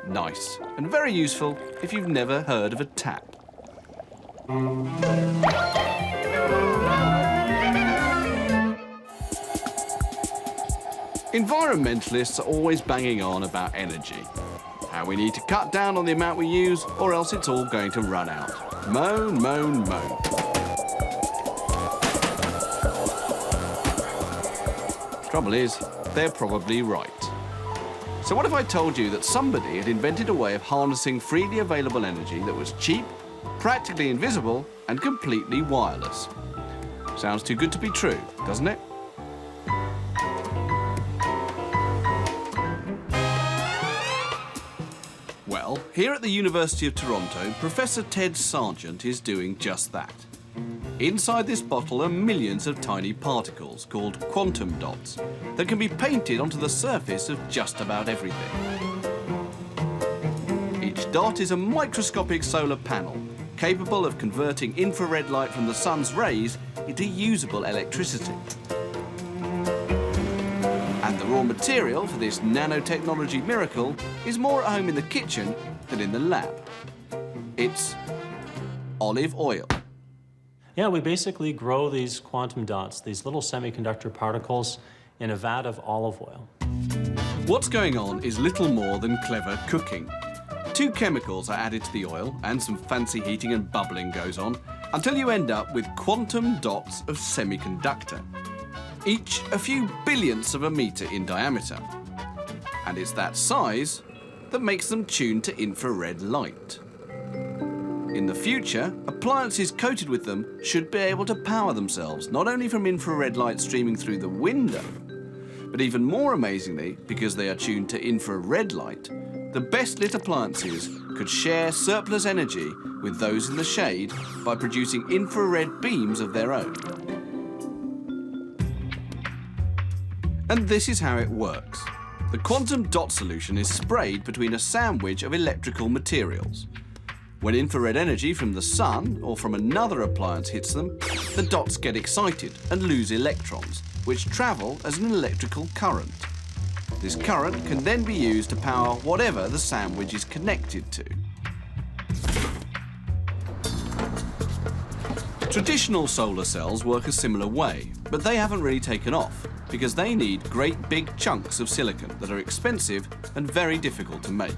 Nice, and very useful if you've never heard of a tap. Environmentalists are always banging on about energy. How we need to cut down on the amount we use, or else it's all going to run out. Moan, moan, moan. Trouble is, they're probably right. So what if I told you that somebody had invented a way of harnessing freely available energy that was cheap, practically invisible, and completely wireless? Sounds too good to be true, doesn't it? Well, here at the University of Toronto, Professor Ted Sargent is doing just that. Inside this bottle are millions of tiny particles called quantum dots that can be painted onto the surface of just about everything. Each dot is a microscopic solar panel capable of converting infrared light from the sun's rays into usable electricity. And the raw material for this nanotechnology miracle is more at home in the kitchen than in the lab. It's olive oil. Yeah, we basically grow these quantum dots, these little semiconductor particles, in a vat of olive oil. What's going on is little more than clever cooking. Two chemicals are added to the oil and some fancy heating and bubbling goes on until you end up with quantum dots of semiconductor, each a few billionths of a metre in diameter. And it's that size that makes them tuned to infrared light. In the future, appliances coated with them should be able to power themselves, not only from infrared light streaming through the window, but even more amazingly, because they are tuned to infrared light, the best lit appliances could share surplus energy with those in the shade by producing infrared beams of their own. And this is how it works. The quantum dot solution is sprayed between a sandwich of electrical materials. When infrared energy from the sun or from another appliance hits them, the dots get excited and lose electrons, which travel as an electrical current. This current can then be used to power whatever the sandwich is connected to. Traditional solar cells work a similar way, but they haven't really taken off because they need great big chunks of silicon that are expensive and very difficult to make.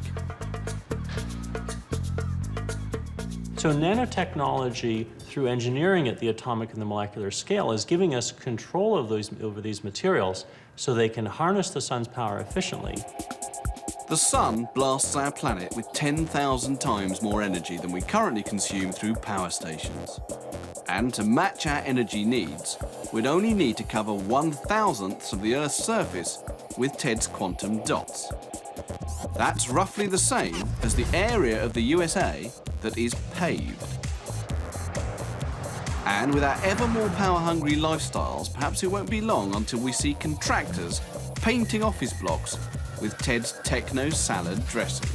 So nanotechnology, through engineering at the atomic and the molecular scale, is giving us control of over these materials so they can harness the sun's power efficiently. The sun blasts our planet with 10,000 times more energy than we currently consume through power stations. And to match our energy needs, we'd only need to cover 1,000th of the Earth's surface with TED's quantum dots. That's roughly the same as the area of the USA that is paved. And with our ever more power-hungry lifestyles, perhaps it won't be long until we see contractors painting office blocks with Ted's techno salad dressing.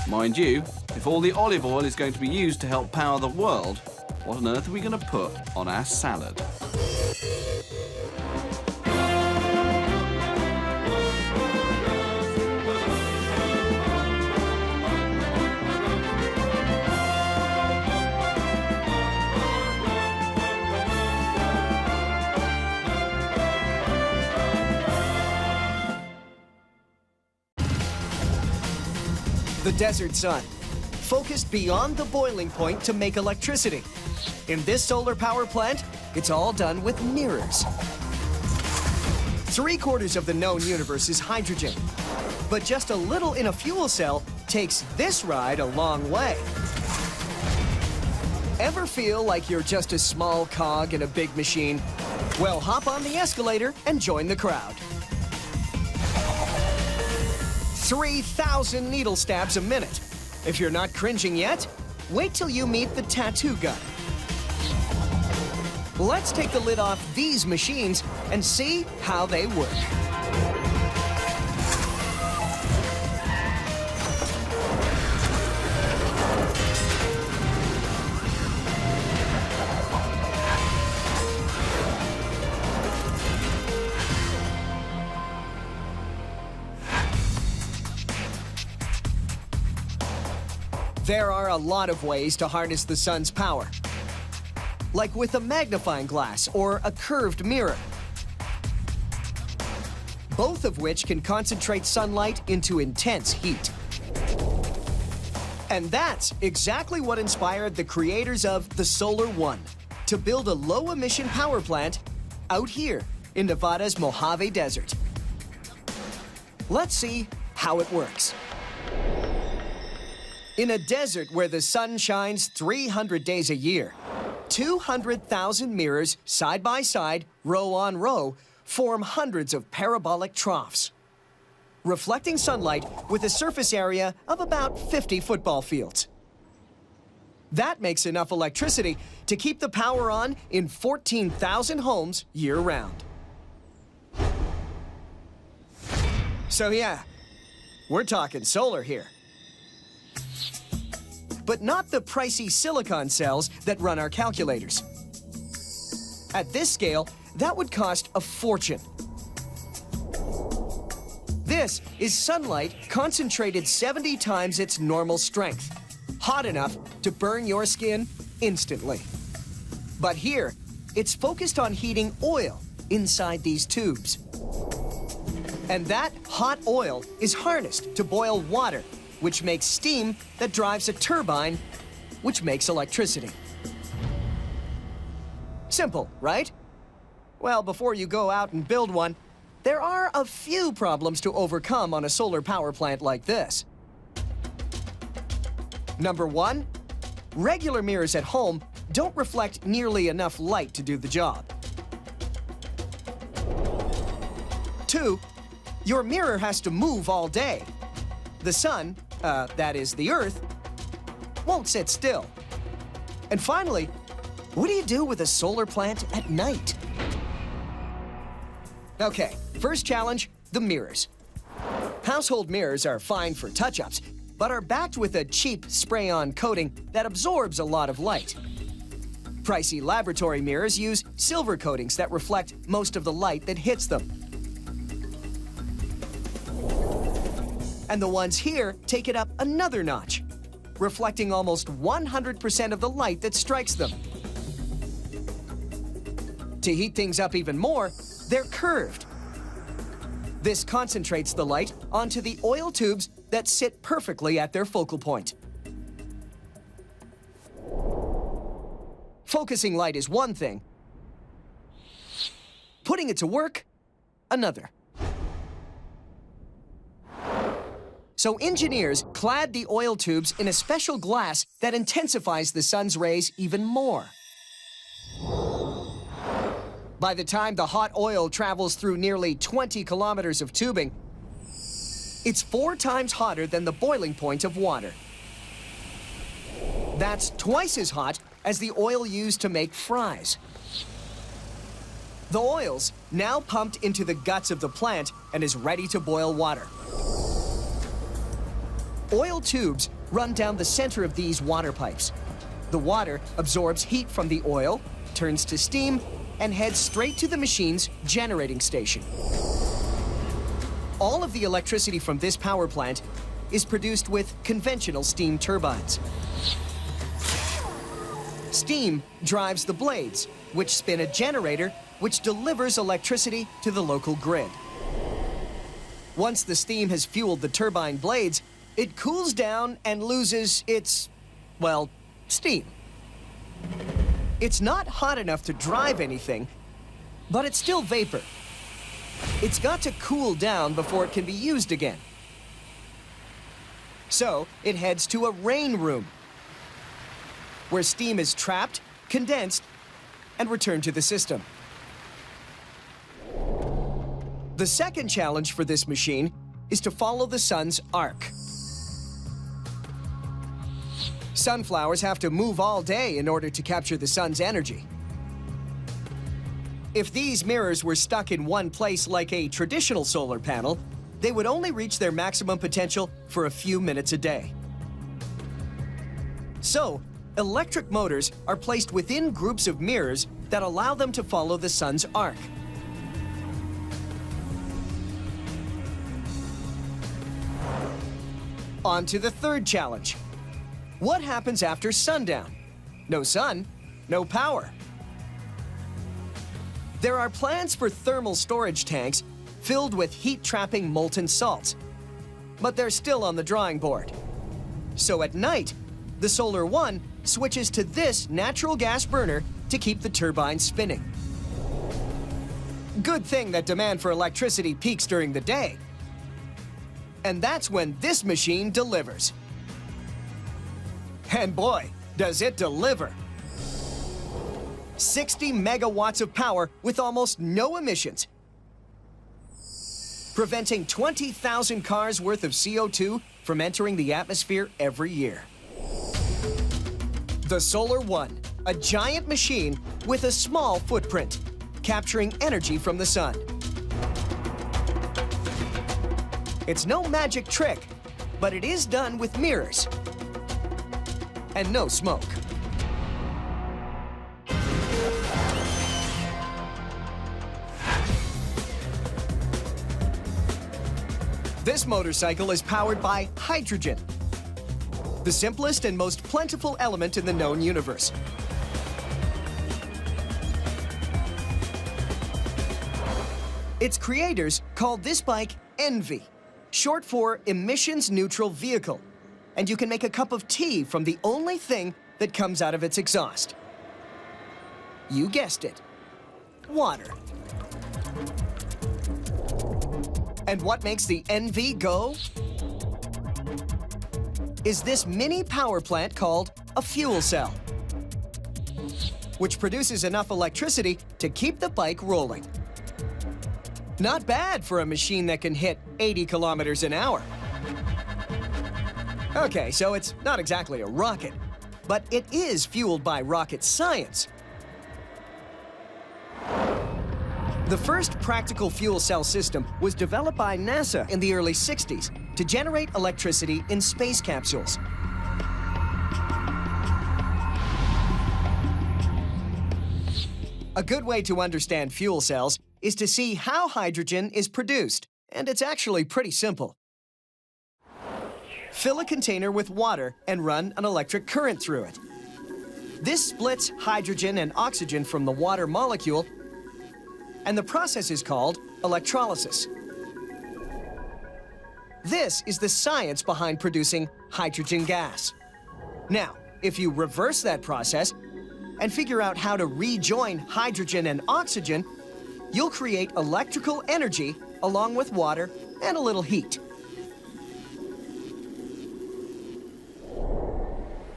Mind you, if all the olive oil is going to be used to help power the world, what on earth are we going to put on our salad? The desert sun, focused beyond the boiling point to make electricity. In this solar power plant, it's all done with mirrors. 3/4 of the known universe is hydrogen, but just a little in a fuel cell takes this ride a long way. Ever feel like you're just a small cog in a big machine? Well, hop on the escalator and join the crowd. 3,000 needle stabs a minute. If you're not cringing yet, wait till you meet the tattoo gun. Let's take the lid off these machines and see how they work. There are a lot of ways to harness the sun's power, like with a magnifying glass or a curved mirror, both of which can concentrate sunlight into intense heat. And that's exactly what inspired the creators of the Solar One to build a low-emission power plant out here in Nevada's Mojave Desert. Let's see how it works. In a desert where the sun shines 300 days a year, 200,000 mirrors side by side, row on row, form hundreds of parabolic troughs, reflecting sunlight with a surface area of about 50 football fields. That makes enough electricity to keep the power on in 14,000 homes year-round. So yeah, we're talking solar here. But not the pricey silicon cells that run our calculators. At this scale, that would cost a fortune. This is sunlight concentrated 70 times its normal strength, hot enough to burn your skin instantly. But here, it's focused on heating oil inside these tubes. And that hot oil is harnessed to boil water, which makes steam that drives a turbine, which makes electricity. Simple, right? Well, before you go out and build one, there are a few problems to overcome on a solar power plant like this. Number one, regular mirrors at home don't reflect nearly enough light to do the job. Two, your mirror has to move all day. The sun, that is the Earth, won't sit still. And finally, what do you do with a solar plant at night? Okay, first challenge, the mirrors. Household mirrors are fine for touch-ups, but are backed with a cheap spray-on coating that absorbs a lot of light. Pricey laboratory mirrors use silver coatings that reflect most of the light that hits them. And the ones here take it up another notch, reflecting almost 100% of the light that strikes them. To heat things up even more, they're curved. This concentrates the light onto the oil tubes that sit perfectly at their focal point. Focusing light is one thing. Putting it to work, another. So engineers clad the oil tubes in a special glass that intensifies the sun's rays even more. By the time the hot oil travels through nearly 20 kilometers of tubing, it's 4 times hotter than the boiling point of water. That's twice as hot as the oil used to make fries. The oil's now pumped into the guts of the plant and is ready to boil water. Oil tubes run down the center of these water pipes. The water absorbs heat from the oil, turns to steam, and heads straight to the machine's generating station. All of the electricity from this power plant is produced with conventional steam turbines. Steam drives the blades, which spin a generator, which delivers electricity to the local grid. Once the steam has fueled the turbine blades, it cools down and loses its, well, steam. It's not hot enough to drive anything, but it's still vapor. It's got to cool down before it can be used again. So it heads to a rain room, where steam is trapped, condensed, and returned to the system. The second challenge for this machine is to follow the sun's arc. Sunflowers have to move all day in order to capture the sun's energy. If these mirrors were stuck in one place like a traditional solar panel, they would only reach their maximum potential for a few minutes a day. So, electric motors are placed within groups of mirrors that allow them to follow the sun's arc. On to the third challenge. What happens after sundown? No sun, no power. There are plans for thermal storage tanks filled with heat-trapping molten salts, but they're still on the drawing board. So at night, the Solar One switches to this natural gas burner to keep the turbine spinning. Good thing that demand for electricity peaks during the day. And that's when this machine delivers. And boy, does it deliver! 60 megawatts of power with almost no emissions, preventing 20,000 cars worth of CO2 from entering the atmosphere every year. The Solar One, a giant machine with a small footprint, capturing energy from the sun. It's no magic trick, but it is done with mirrors and no smoke. This motorcycle is powered by hydrogen, the simplest and most plentiful element in the known universe. Its creators called this bike ENVI, short for Emissions Neutral Vehicle. And you can make a cup of tea from the only thing that comes out of its exhaust. You guessed it, water. And what makes the ENVI go? Is this mini power plant called a fuel cell, which produces enough electricity to keep the bike rolling. Not bad for a machine that can hit 80 kilometers an hour. Okay, so it's not exactly a rocket, but it is fueled by rocket science. The first practical fuel cell system was developed by NASA in the early 60s to generate electricity in space capsules. A good way to understand fuel cells is to see how hydrogen is produced, and it's actually pretty simple. Fill a container with water and run an electric current through it. This splits hydrogen and oxygen from the water molecule, and the process is called electrolysis. This is the science behind producing hydrogen gas. Now, if you reverse that process and figure out how to rejoin hydrogen and oxygen, you'll create electrical energy along with water and a little heat.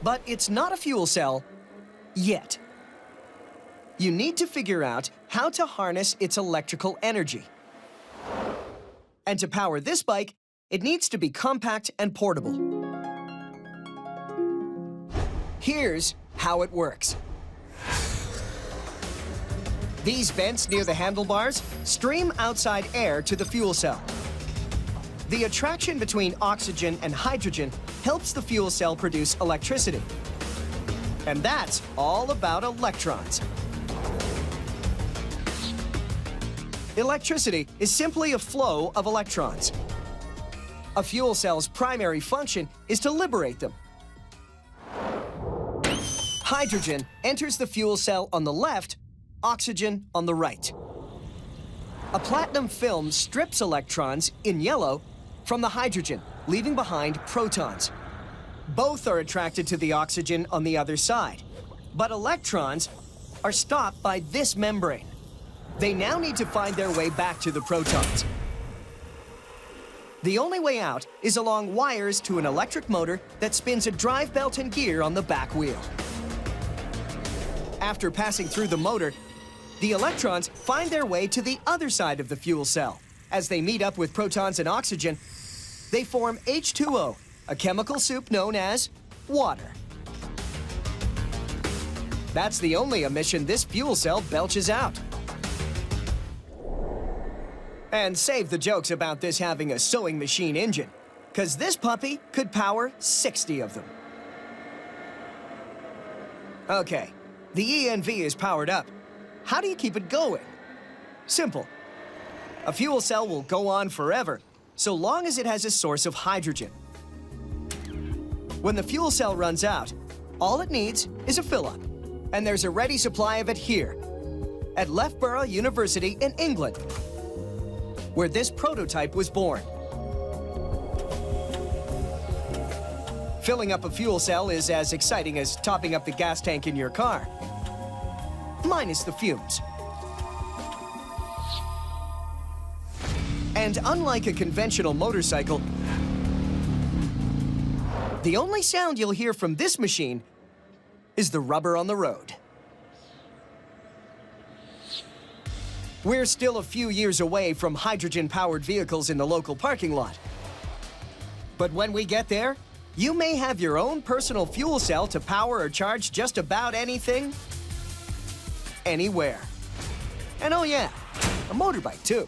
But it's not a fuel cell yet. You need to figure out how to harness its electrical energy. And to power this bike, it needs to be compact and portable. Here's how it works. These vents near the handlebars stream outside air to the fuel cell. The attraction between oxygen and hydrogen helps the fuel cell produce electricity. And that's all about electrons. Electricity is simply a flow of electrons. A fuel cell's primary function is to liberate them. Hydrogen enters the fuel cell on the left, oxygen on the right. A platinum film strips electrons, in yellow, from the hydrogen, leaving behind protons. Both are attracted to the oxygen on the other side, but electrons are stopped by this membrane. They now need to find their way back to the protons. The only way out is along wires to an electric motor that spins a drive belt and gear on the back wheel. After passing through the motor, the electrons find their way to the other side of the fuel cell. As they meet up with protons and oxygen, they form H2O, a chemical soup known as water. That's the only emission this fuel cell belches out. And save the jokes about this having a sewing machine engine, because this puppy could power 60 of them. Okay, the ENV is powered up. How do you keep it going? Simple. A fuel cell will go on forever, so long as it has a source of hydrogen. When the fuel cell runs out, all it needs is a fill-up. And there's a ready supply of it here, at Loughborough University in England, where this prototype was born. Filling up a fuel cell is as exciting as topping up the gas tank in your car, minus the fumes. And unlike a conventional motorcycle, the only sound you'll hear from this machine is the rubber on the road. We're still a few years away from hydrogen-powered vehicles in the local parking lot. But when we get there, you may have your own personal fuel cell to power or charge just about anything, anywhere. And oh yeah, a motorbike too.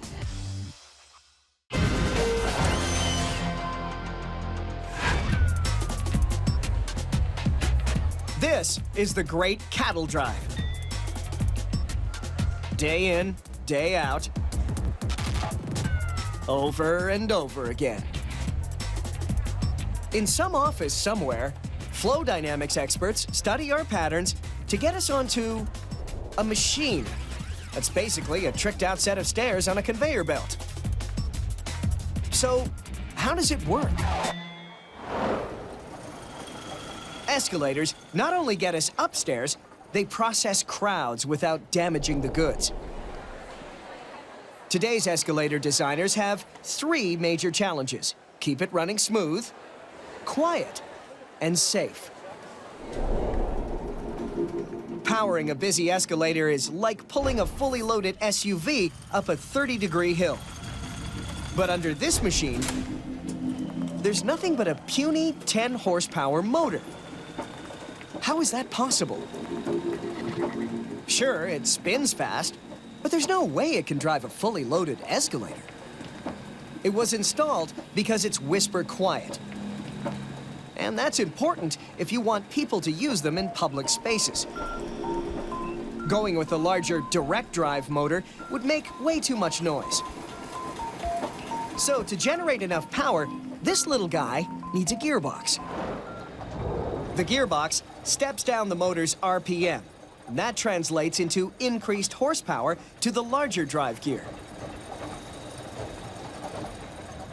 This is the Great Cattle Drive. Day in, day out, over and over again. In some office somewhere, flow dynamics experts study our patterns to get us onto a machine. That's basically a tricked-out set of stairs on a conveyor belt. So, how does it work? Escalators not only get us upstairs, they process crowds without damaging the goods. Today's escalator designers have 3 major challenges: keep it running smooth, quiet, and safe. Powering a busy escalator is like pulling a fully loaded SUV up a 30-degree hill. But under this machine, there's nothing but a puny 10-horsepower motor. How is that possible? Sure, it spins fast, but there's no way it can drive a fully loaded escalator. It was installed because it's whisper quiet. And that's important if you want people to use them in public spaces. Going with a larger direct drive motor would make way too much noise. So to generate enough power, this little guy needs a gearbox. The gearbox steps down the motor's RPM. And that translates into increased horsepower to the larger drive gear.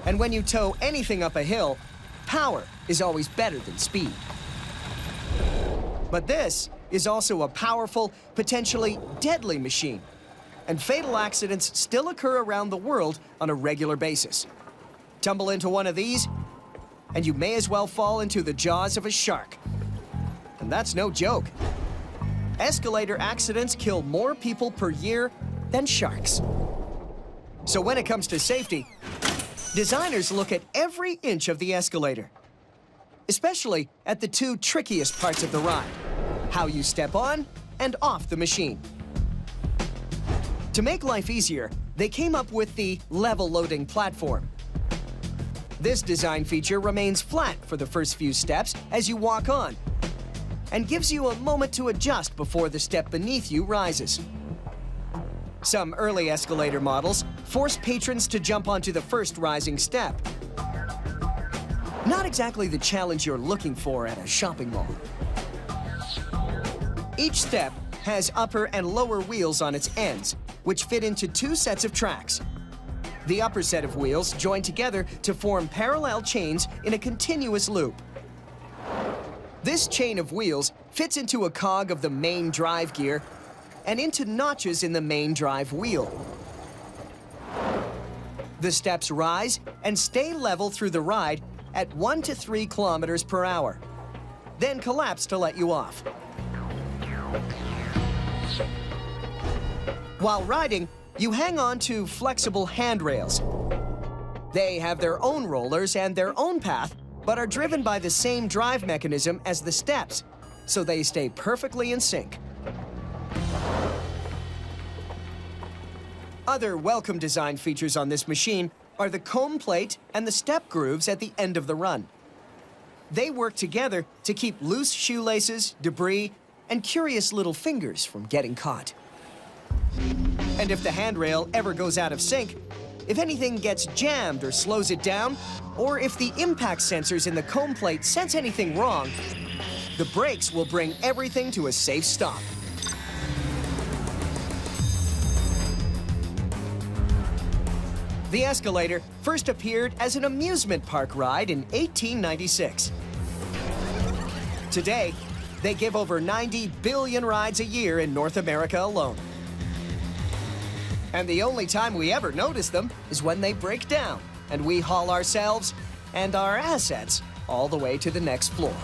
And when you tow anything up a hill, power is always better than speed. But this is also a powerful, potentially deadly machine. And fatal accidents still occur around the world on a regular basis. Tumble into one of these, and you may as well fall into the jaws of a shark. And that's no joke. Escalator accidents kill more people per year than sharks. So when it comes to safety, designers look at every inch of the escalator, especially at the 2 trickiest parts of the ride: how you step on and off the machine. To make life easier, they came up with the level loading platform. This design feature remains flat for the first few steps as you walk on, and gives you a moment to adjust before the step beneath you rises. Some early escalator models force patrons to jump onto the first rising step. Not exactly the challenge you're looking for at a shopping mall. Each step has upper and lower wheels on its ends, which fit into 2 sets of tracks. The upper set of wheels join together to form parallel chains in a continuous loop. This chain of wheels fits into a cog of the main drive gear and into notches in the main drive wheel. The steps rise and stay level through the ride at 1 to 3 kilometers per hour, then collapse to let you off. While riding, you hang on to flexible handrails. They have their own rollers and their own path, but are driven by the same drive mechanism as the steps, so they stay perfectly in sync. Other welcome design features on this machine are the comb plate and the step grooves at the end of the run. They work together to keep loose shoelaces, debris, and curious little fingers from getting caught. And if the handrail ever goes out of sync, if anything gets jammed or slows it down, or if the impact sensors in the comb plate sense anything wrong, the brakes will bring everything to a safe stop. The escalator first appeared as an amusement park ride in 1896. Today, they give over 90 billion rides a year in North America alone. And the only time we ever notice them is when they break down and we haul ourselves and our assets all the way to the next floor.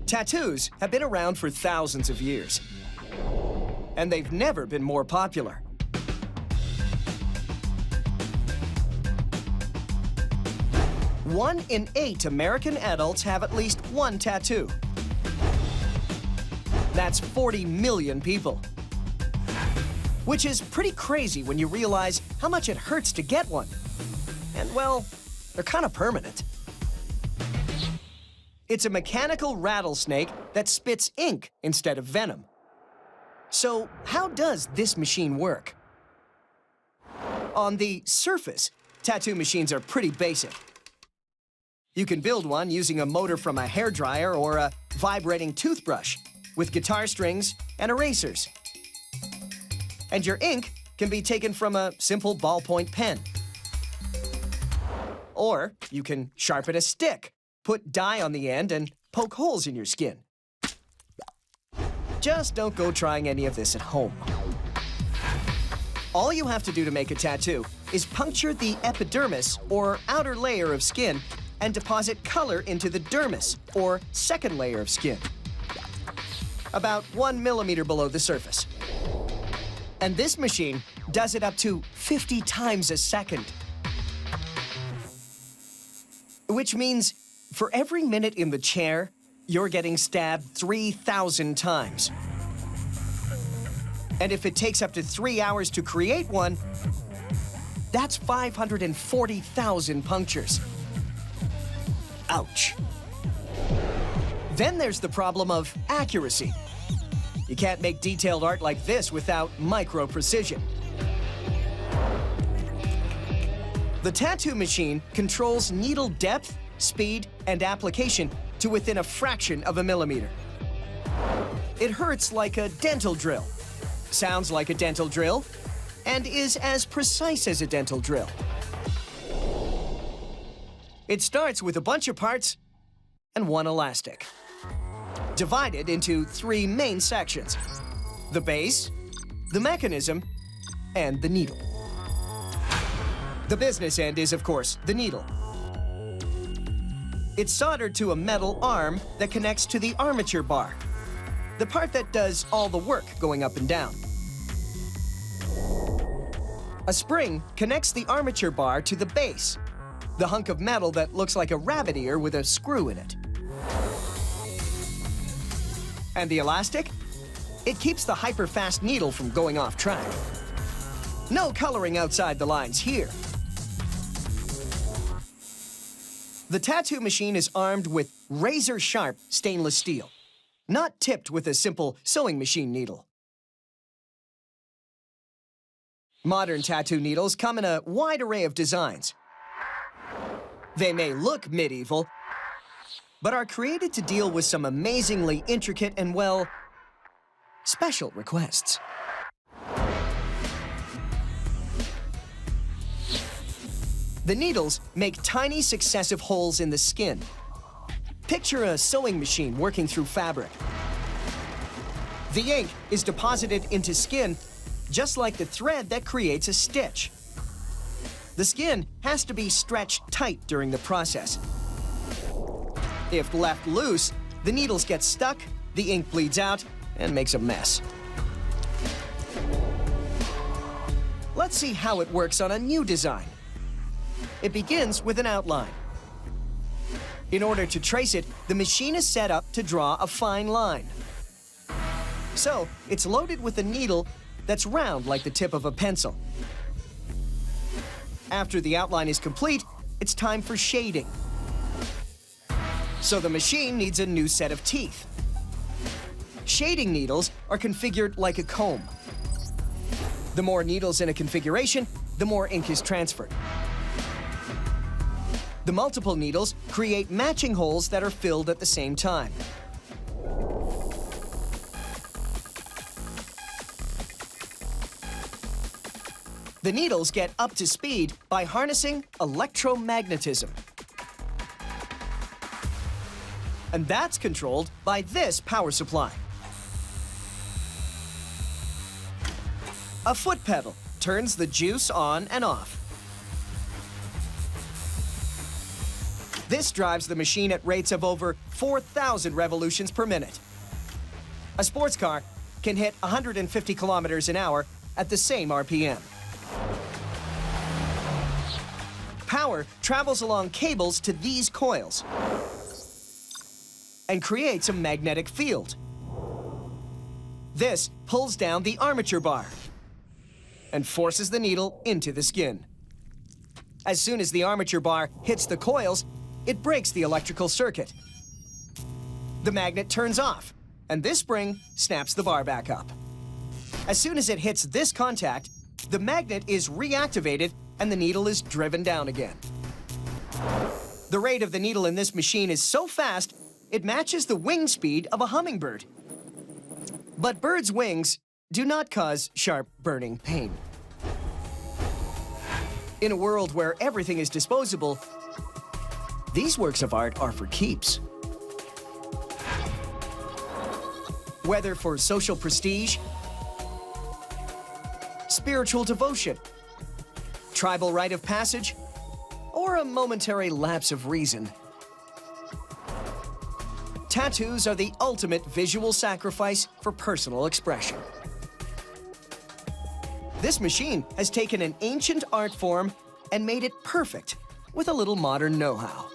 Tattoos have been around for thousands of years, and they've never been more popular. One in 8 American adults have at least one tattoo. That's 40 million people. Which is pretty crazy when you realize how much it hurts to get one. And well, they're kind of permanent. It's a mechanical rattlesnake that spits ink instead of venom. So how does this machine work? On the surface, tattoo machines are pretty basic. You can build one using a motor from a hairdryer or a vibrating toothbrush with guitar strings and erasers. And your ink can be taken from a simple ballpoint pen. Or you can sharpen a stick, put dye on the end, and poke holes in your skin. Just don't go trying any of this at home. All you have to do to make a tattoo is puncture the epidermis, or outer layer of skin, and deposit color into the dermis, or second layer of skin, about 1 millimeter below the surface. And this machine does it up to 50 times a second. Which means for every minute in the chair, you're getting stabbed 3,000 times. And if it takes up to 3 hours to create one, that's 540,000 punctures. Ouch. Then there's the problem of accuracy. You can't make detailed art like this without micro-precision. The tattoo machine controls needle depth, speed, and application to within a fraction of a millimeter. It hurts like a dental drill, sounds like a dental drill, and is as precise as a dental drill. It starts with a bunch of parts and one elastic, divided into 3 main sections: the base, the mechanism, and the needle. The business end is, of course, the needle. It's soldered to a metal arm that connects to the armature bar, the part that does all the work going up and down. A spring connects the armature bar to the base, the hunk of metal that looks like a rabbit ear with a screw in it. And the elastic? It keeps the hyper-fast needle from going off track. No coloring outside the lines here. The tattoo machine is armed with razor-sharp stainless steel, not tipped with a simple sewing machine needle. Modern tattoo needles come in a wide array of designs. They may look medieval, but are created to deal with some amazingly intricate and, well, special requests. The needles make tiny successive holes in the skin. Picture a sewing machine working through fabric. The ink is deposited into skin just like the thread that creates a stitch. The skin has to be stretched tight during the process. If left loose, the needles get stuck, the ink bleeds out, and makes a mess. Let's see how it works on a new design. It begins with an outline. In order to trace it, the machine is set up to draw a fine line. So, it's loaded with a needle that's round like the tip of a pencil. After the outline is complete, it's time for shading. So the machine needs a new set of teeth. Shading needles are configured like a comb. The more needles in a configuration, the more ink is transferred. The multiple needles create matching holes that are filled at the same time. The needles get up to speed by harnessing electromagnetism. And that's controlled by this power supply. A foot pedal turns the juice on and off. This drives the machine at rates of over 4,000 revolutions per minute. A sports car can hit 150 kilometers an hour at the same RPM. Power travels along cables to these coils and creates a magnetic field. This pulls down the armature bar and forces the needle into the skin. As soon as the armature bar hits the coils, it breaks the electrical circuit. The magnet turns off, and this spring snaps the bar back up. As soon as it hits this contact, the magnet is reactivated and the needle is driven down again. The rate of the needle in this machine is so fast, it matches the wing speed of a hummingbird. But birds' wings do not cause sharp, burning pain. In a world where everything is disposable, these works of art are for keeps. Whether for social prestige, spiritual devotion, tribal rite of passage, or a momentary lapse of reason, tattoos are the ultimate visual sacrifice for personal expression. This machine has taken an ancient art form and made it perfect with a little modern know-how.